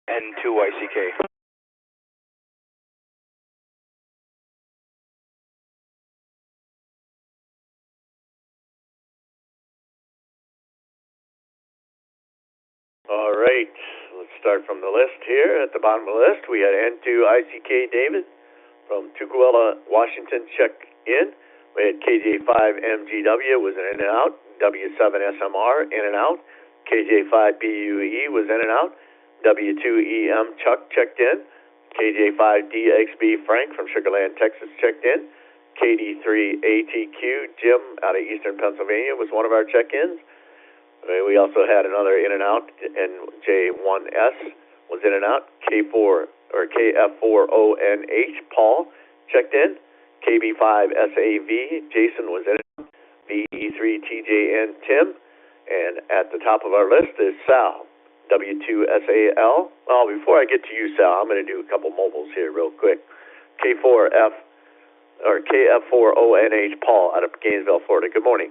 N2ICK. All right, let's start from the list here. At the bottom of the list, we had N2ICK David from Tukwila, Washington, check in. We had KJ5MGW was in and out. W7SMR in and out. KJ5BUE was in and out. W2EM Chuck checked in. KJ5DXB Frank from Sugarland, Texas checked in. KD3ATQ Jim out of Eastern Pennsylvania was one of our check-ins. We also had another in and out, and J1S was in and out. K4 or KF4ONH Paul checked in. KB5SAV Jason was in and out. VE3TJN Tim, and at the top of our list is Sal. W2SAL. Well, before I get to you, Sal, I'm going to do a couple mobiles here real quick. KF4ONH Paul out of Gainesville, Florida. Good morning.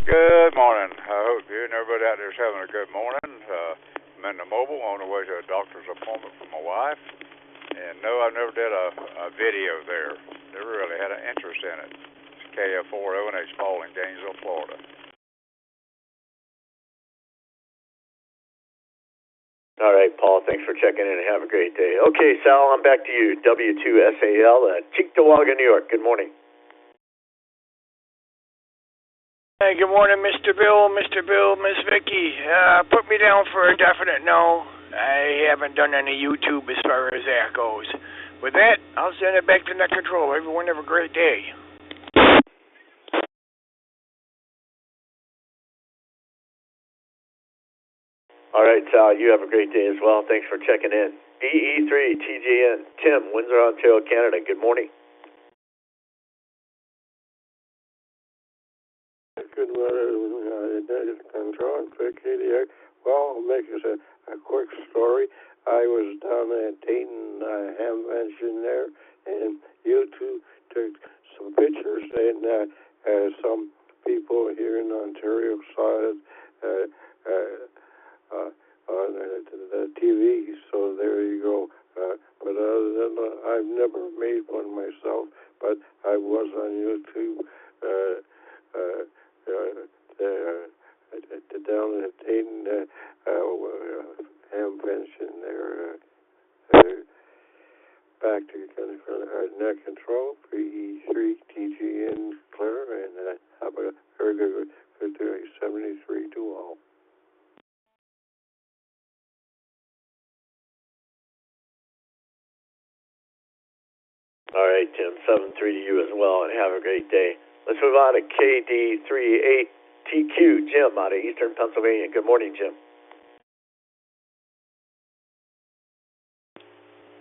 Good morning. I hope you and everybody out there is having a good morning. I'm in the mobile on the way to a doctor's appointment for my wife. And no, I never did a video there. Never really had an interest in it. It's KF4ONH Paul in Gainesville, Florida. All right, Paul, thanks for checking in and have a great day. Okay, Sal, I'm back to you. W2SAL, Cheektowaga, New York. Good morning. Hey, good morning, Mr. Bill, Miss Vicky. Put me down for a definite no. I haven't done any YouTube as far as that goes. With that, I'll send it back to net control. Everyone have a great day. All right, Sal, you have a great day as well. Thanks for checking in. BE3TJN, Tim, Windsor, Ontario, Canada. Good morning. Good morning, Dennis Control, KDX. Well, I'll make this a quick story. I was down at Dayton Ham Mansion there, and YouTube took some pictures, and some people here in Ontario saw it on the TV, so there you go. But other than that, I've never made one myself, but I was on YouTube down at Dayton Ham Pension there. Back to net control, PE3TGN Claire, and have a very good day, 73 to all. All right, Jim. 7-3 to you as well, and have a great day. Let's move on to KD38TQ. Jim out of Eastern Pennsylvania. Good morning, Jim.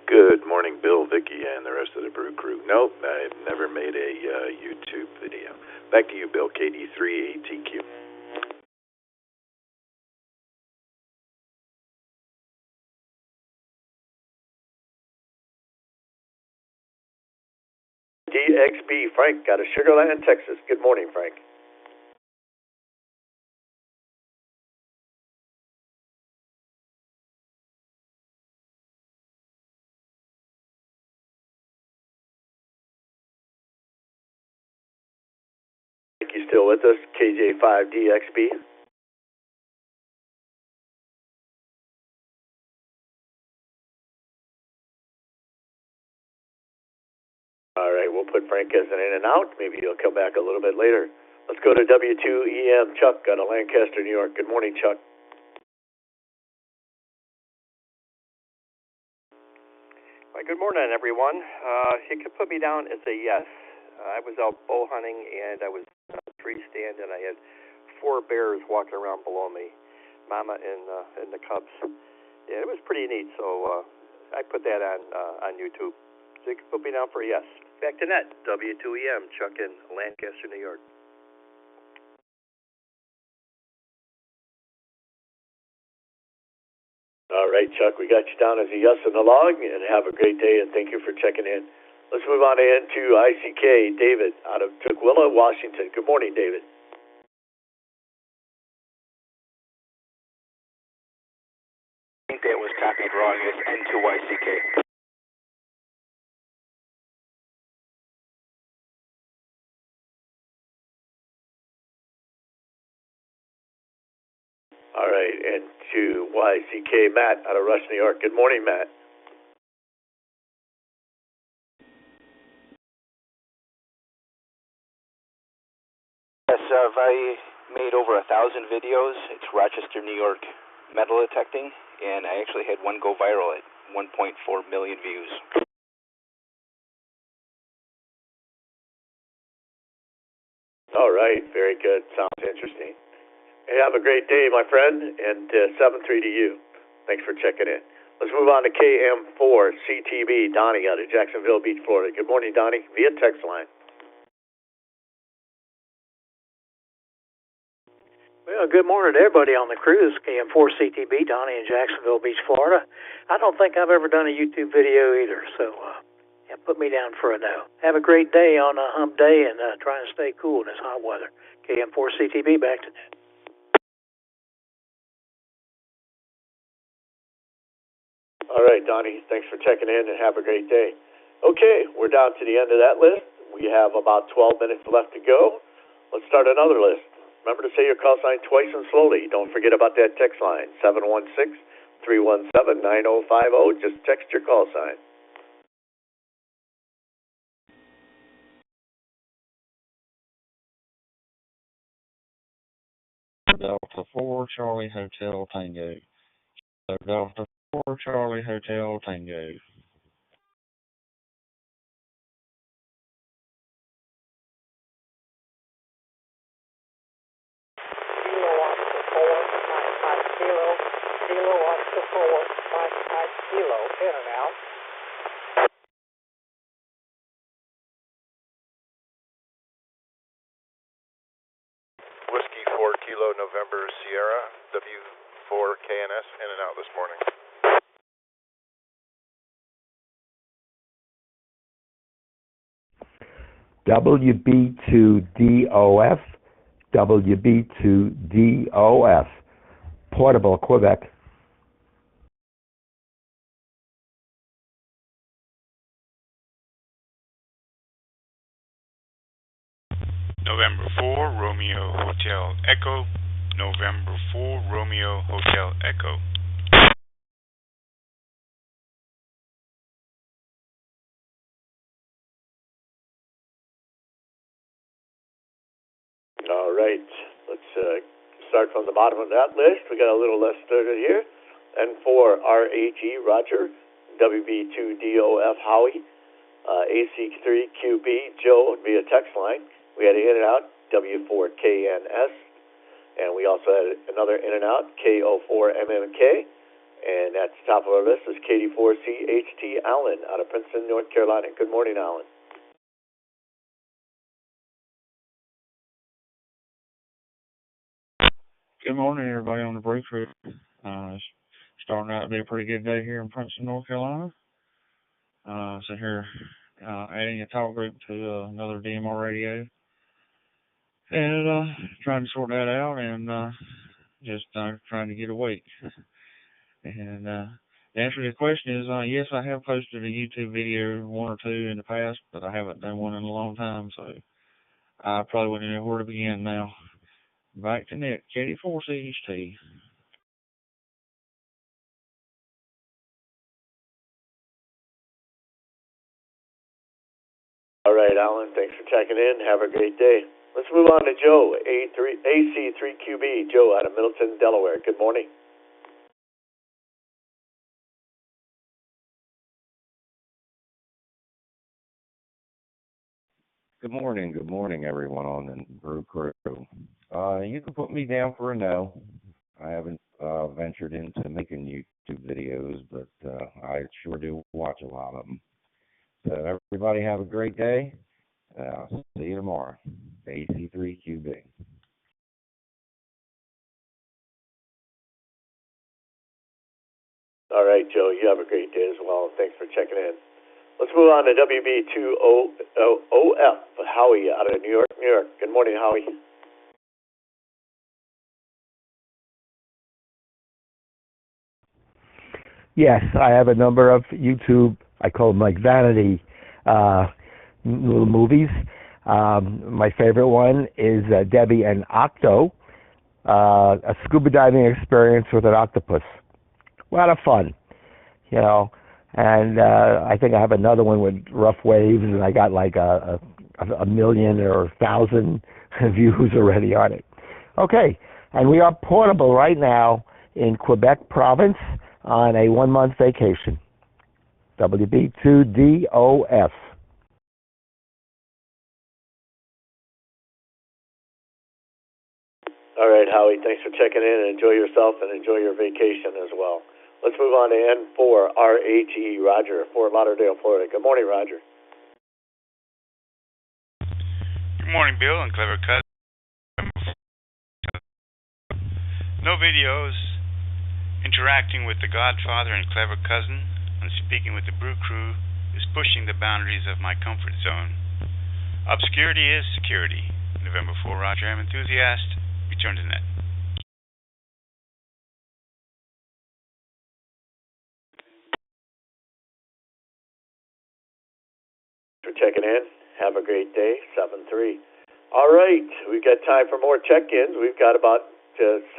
Good morning, Bill, Vicky, and the rest of the Brew Crew. Nope, I've never made a YouTube video. Back to you, Bill, KD38TQ. DXB, Frank out of Sugar Land, Texas. Good morning, Frank. You still with us? KJ5DXB. All right, we'll put Frank as an in and out. Maybe he'll come back a little bit later. Let's go to W2EM, Chuck out of Lancaster, New York. Good morning, Chuck. Well, good morning, everyone. You could put me down as a yes. I was out bow hunting, and I was on a tree stand, and I had 4 bears walking around below me, Mama and the cubs. Yeah, it was pretty neat, so I put that on YouTube. So you can put me down for a yes. Back to net, W2EM, Chuck in Lancaster, New York. All right, Chuck, we got you down as a yes in the log, and have a great day, and thank you for checking in. Let's move on into ICK, David out of Tukwila, Washington. Good morning, David. I think that was copied wrong. It's N2YCK. All right, and to YCK, Matt out of Rush, New York. Good morning, Matt. Yes, I made over 1,000 videos. It's Rochester, New York, metal detecting, and I actually had one go viral at 1.4 million views. All right, very good. Sounds interesting. Hey, have a great day, my friend, and 7-3 to you. Thanks for checking in. Let's move on to KM4CTB, Donnie out of Jacksonville Beach, Florida. Good morning, Donnie, via text line. Well, good morning to everybody on the cruise. KM4CTB, Donnie in Jacksonville Beach, Florida. I don't think I've ever done a YouTube video either, so yeah, put me down for a no. Have a great day on a hump day, and try and stay cool in this hot weather. KM4CTB, back to net. All right, Donnie, thanks for checking in, and have a great day. Okay, we're down to the end of that list. We have about 12 minutes left to go. Let's start another list. Remember to say your call sign twice and slowly. Don't forget about that text line, 716-317-9050. Just text your call sign. Delta 4 Charlie Hotel Tango. Delta 4 Charlie Hotel Tango. Kilo Oscar 455 Kilo, in and out. Whiskey 4 Kilo November Sierra, W4 KNS, in and out this morning. WB2DOF, WB2DOF, Portable, Quebec. November 4 Romeo Hotel Echo, November 4 Romeo Hotel Echo. All right, let's start from the bottom of that list. We got a little less started here. And for RHE, Roger, WB2DOF, Howie, AC3QB, Joe, via text line. We had an in and out, W4KNS. And we also had another in and out, KO4MMK. And at the top of our list is KD4CHT Allen out of Princeton, North Carolina. Good morning, Allen. Good morning, everybody on the Brew Crew. It's starting out to be a pretty good day here in Princeton, North Carolina. So here, adding a talk group to another DMR radio. And trying to sort that out and just trying to get awake. And the answer to the question is, yes, I have posted a YouTube video, one or two in the past, but I haven't done one in a long time, so I probably wouldn't know where to begin now. Back to Nick, KD4CHT. All right, Alan, thanks for checking in. Have a great day. Let's move on to Joe, AC3QB, Joe out of Middleton, Delaware. Good morning. Good morning, everyone on the Brew Crew. You can put me down for a no. I haven't ventured into making YouTube videos, but I sure do watch a lot of them. So everybody have a great day. See you tomorrow. AC3QB. All right, Joe, you have a great day as well. Thanks for checking in. Let's move on to WB2OF, Howie out of New York, New York. Good morning, Howie. Yes, I have a number of YouTube, I call them like vanity little movies. My favorite one is Debbie and Octo, a scuba diving experience with an octopus. A lot of fun, you know. And I think I have another one with rough waves, and I got like a million or 1,000 views already on it. Okay, and we are portable right now in Quebec province on a 1-month vacation. WB2DOF. All right, Howie, thanks for checking in, and enjoy yourself and enjoy your vacation as well. Let's move on to N4RHE, Roger, Fort Lauderdale, Florida. Good morning, Roger. Good morning, Bill and Clever Cousin. No videos. Interacting with the Godfather and Clever Cousin and speaking with the Brew Crew is pushing the boundaries of my comfort zone. Obscurity is security. November 4, Roger M. Enthusiast. Return to net. For checking in. Have a great day. 7-3. All right, we've got time for more check-ins. We've got about 6.5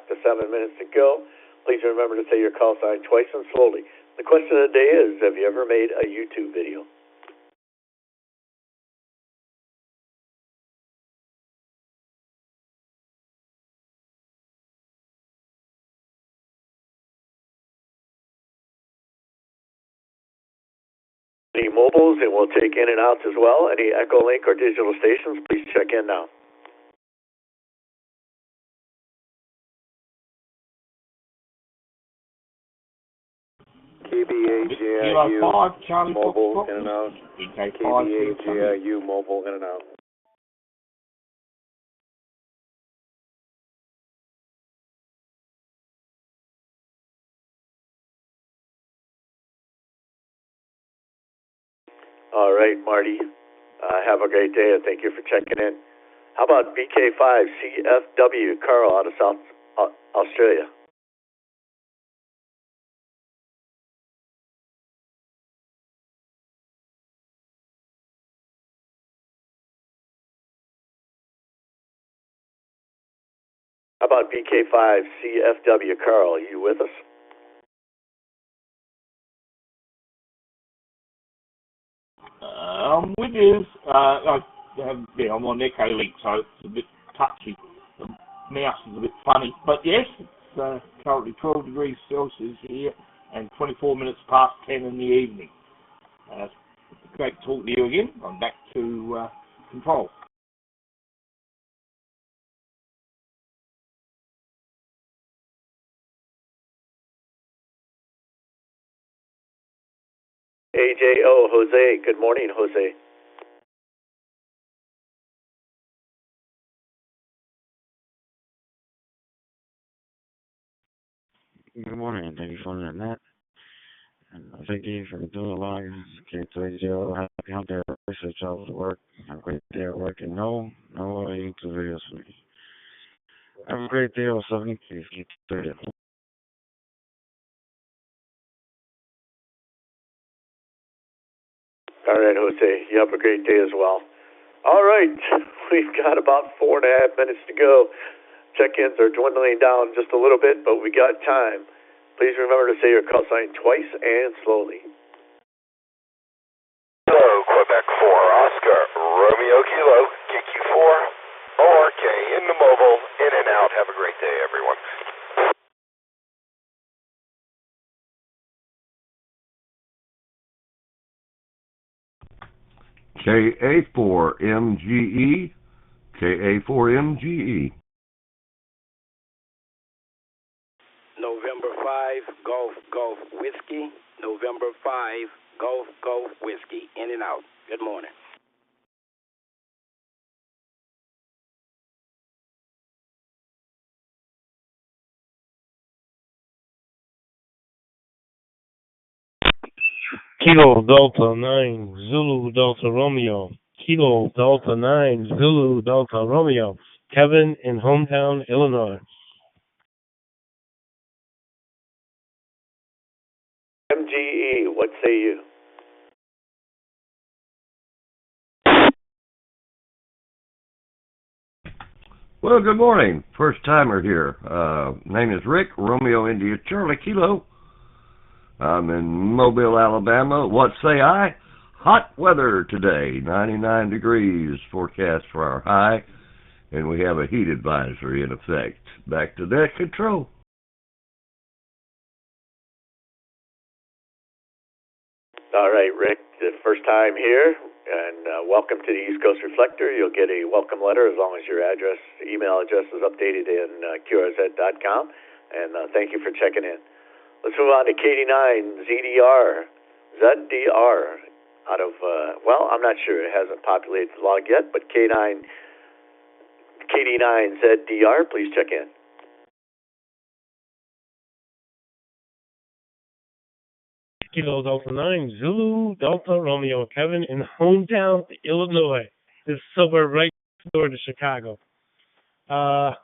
to 7 minutes to go. Please remember to say your call sign twice and slowly. The question of the day is, have you ever made a YouTube video? Any mobiles, and we'll take in and outs as well. Any Echo Link or digital stations, please check in now. KBAJIU mobile in and out. KBAJIU mobile in and out. All right, Marty. Have a great day, and thank you for checking in. How about BK5CFW, Carl out of South Australia? How about BK5CFW, Carl? Are you with us? I'm with you. I'm on Echo Link, so it's a bit touchy. The mouse is a bit funny. But yes, it's currently 12 degrees Celsius here and 24 minutes past 10 in the evening. great to talk to you again. I'm back to control. AJO, Jose. Good morning, Jose. Good morning. Thank you for that. And thank you for doing a lot of K30. Happy out there research all the work. Have a great day at work. And no YouTube videos for me. Have a great day or something. K30. All right, Jose. You have a great day as well. All right. We've got about 4.5 minutes to go. Check-ins are dwindling down just a little bit, but we got time. Please remember to say your call sign twice and slowly. Hello, Quebec 4, Oscar, Romeo Kilo, KQ4, ORK in the mobile, in and out. Have a great day, everyone. KA4MGE, KA4MGE. November 5, Golf Whiskey. November 5, Golf Whiskey. In and out. Good morning. Kilo Delta 9, Zulu Delta Romeo. Kilo Delta 9, Zulu Delta Romeo. Kevin in hometown, Illinois. MGE, what say you? Well, good morning. First timer here. Name is Rick, Romeo India Charlie Kilo. I'm in Mobile, Alabama. What say I? Hot weather today, 99 degrees forecast for our high, and we have a heat advisory in effect. Back to net control. All right, Rick, the first time here, and welcome to the East Coast Reflector. You'll get a welcome letter as long as your email address is updated in QRZ.com, and thank you for checking in. Let's move on to KD9 ZDR out of, I'm not sure. It hasn't populated the log yet, but KD9 ZDR, please check in. Kilo Delta 9, Zulu Delta Romeo. Kevin in hometown, Illinois. This suburb right next door to Chicago. I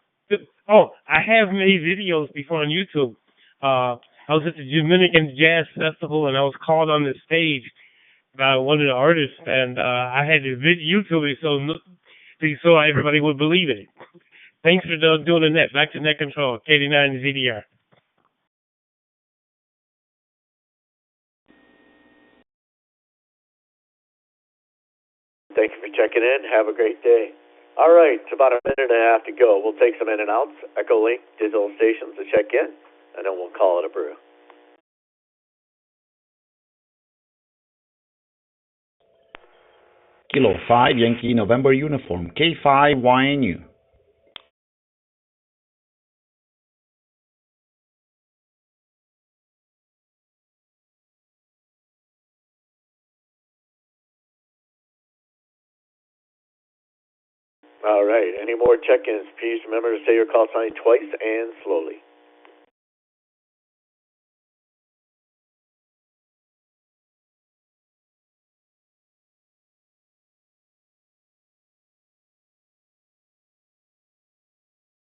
have made videos before on YouTube. I was at the Dominican Jazz Festival, and I was called on the stage by one of the artists, and I had to YouTube it so everybody would believe it. Thanks for doing the net. Back to net control. KD9 ZDR. Thank you for checking in. Have a great day. All right, it's about a minute and a half to go. We'll take some in and outs, Echo Link, digital stations to check in, and then we'll call it a brew. Kilo 5, Yankee November Uniform, K5 YNU. All right, any more check-ins, please remember to say your call sign twice and slowly.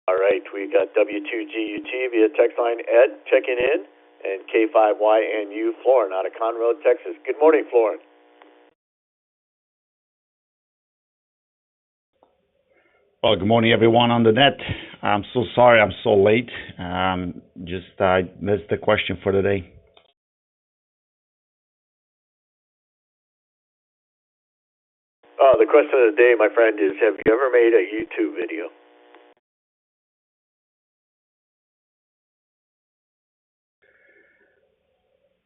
All right, we got W2GUT via text line Ed checking in, and K5YNU Florin out of Conroe, Texas. Good morning, Florin. Well, good morning, everyone on the net. I'm so sorry I'm so late. I missed the question for today. The question of the day, my friend, is have you ever made a YouTube video?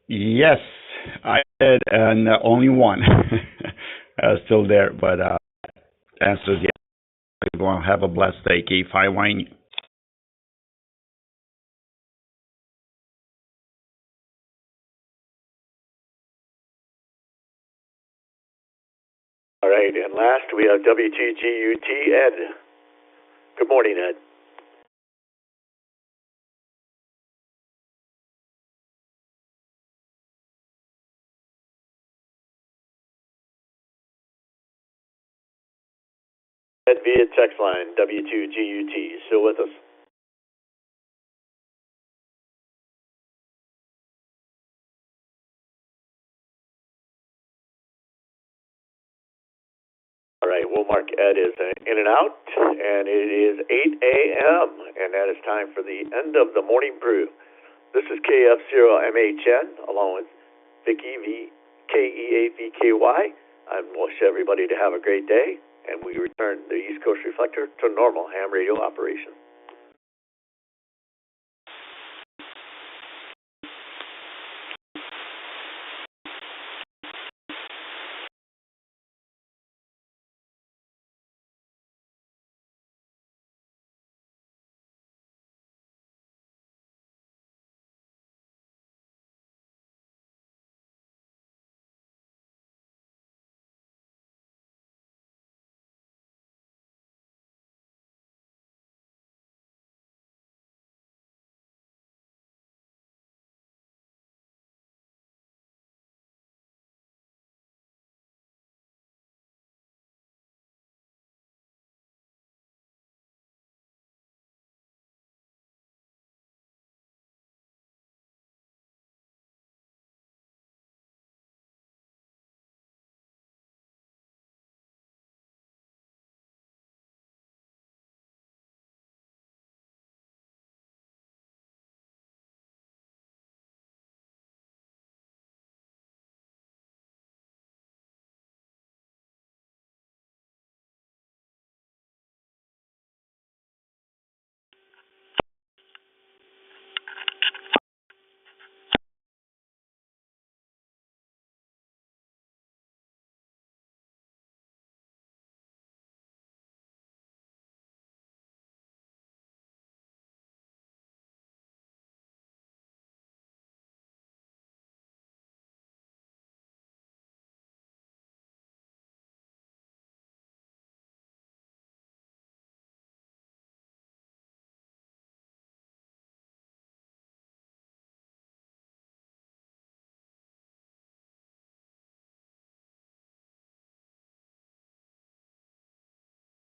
Yes, I and only one still there. But answer is yes. Everyone have a blessed day. K5 All right, and last we have W2GUT Ed. Good morning, Ed. Ed via text line, W2GUT. Still with us? All right, we'll mark Ed as in and out, and it is 8 a.m., and that is time for the end of the morning brew. This is KF0MHN, along with Vicky VKEAVKY. I wish everybody to have a great day, and we return the East Coast Reflector to normal ham radio operation.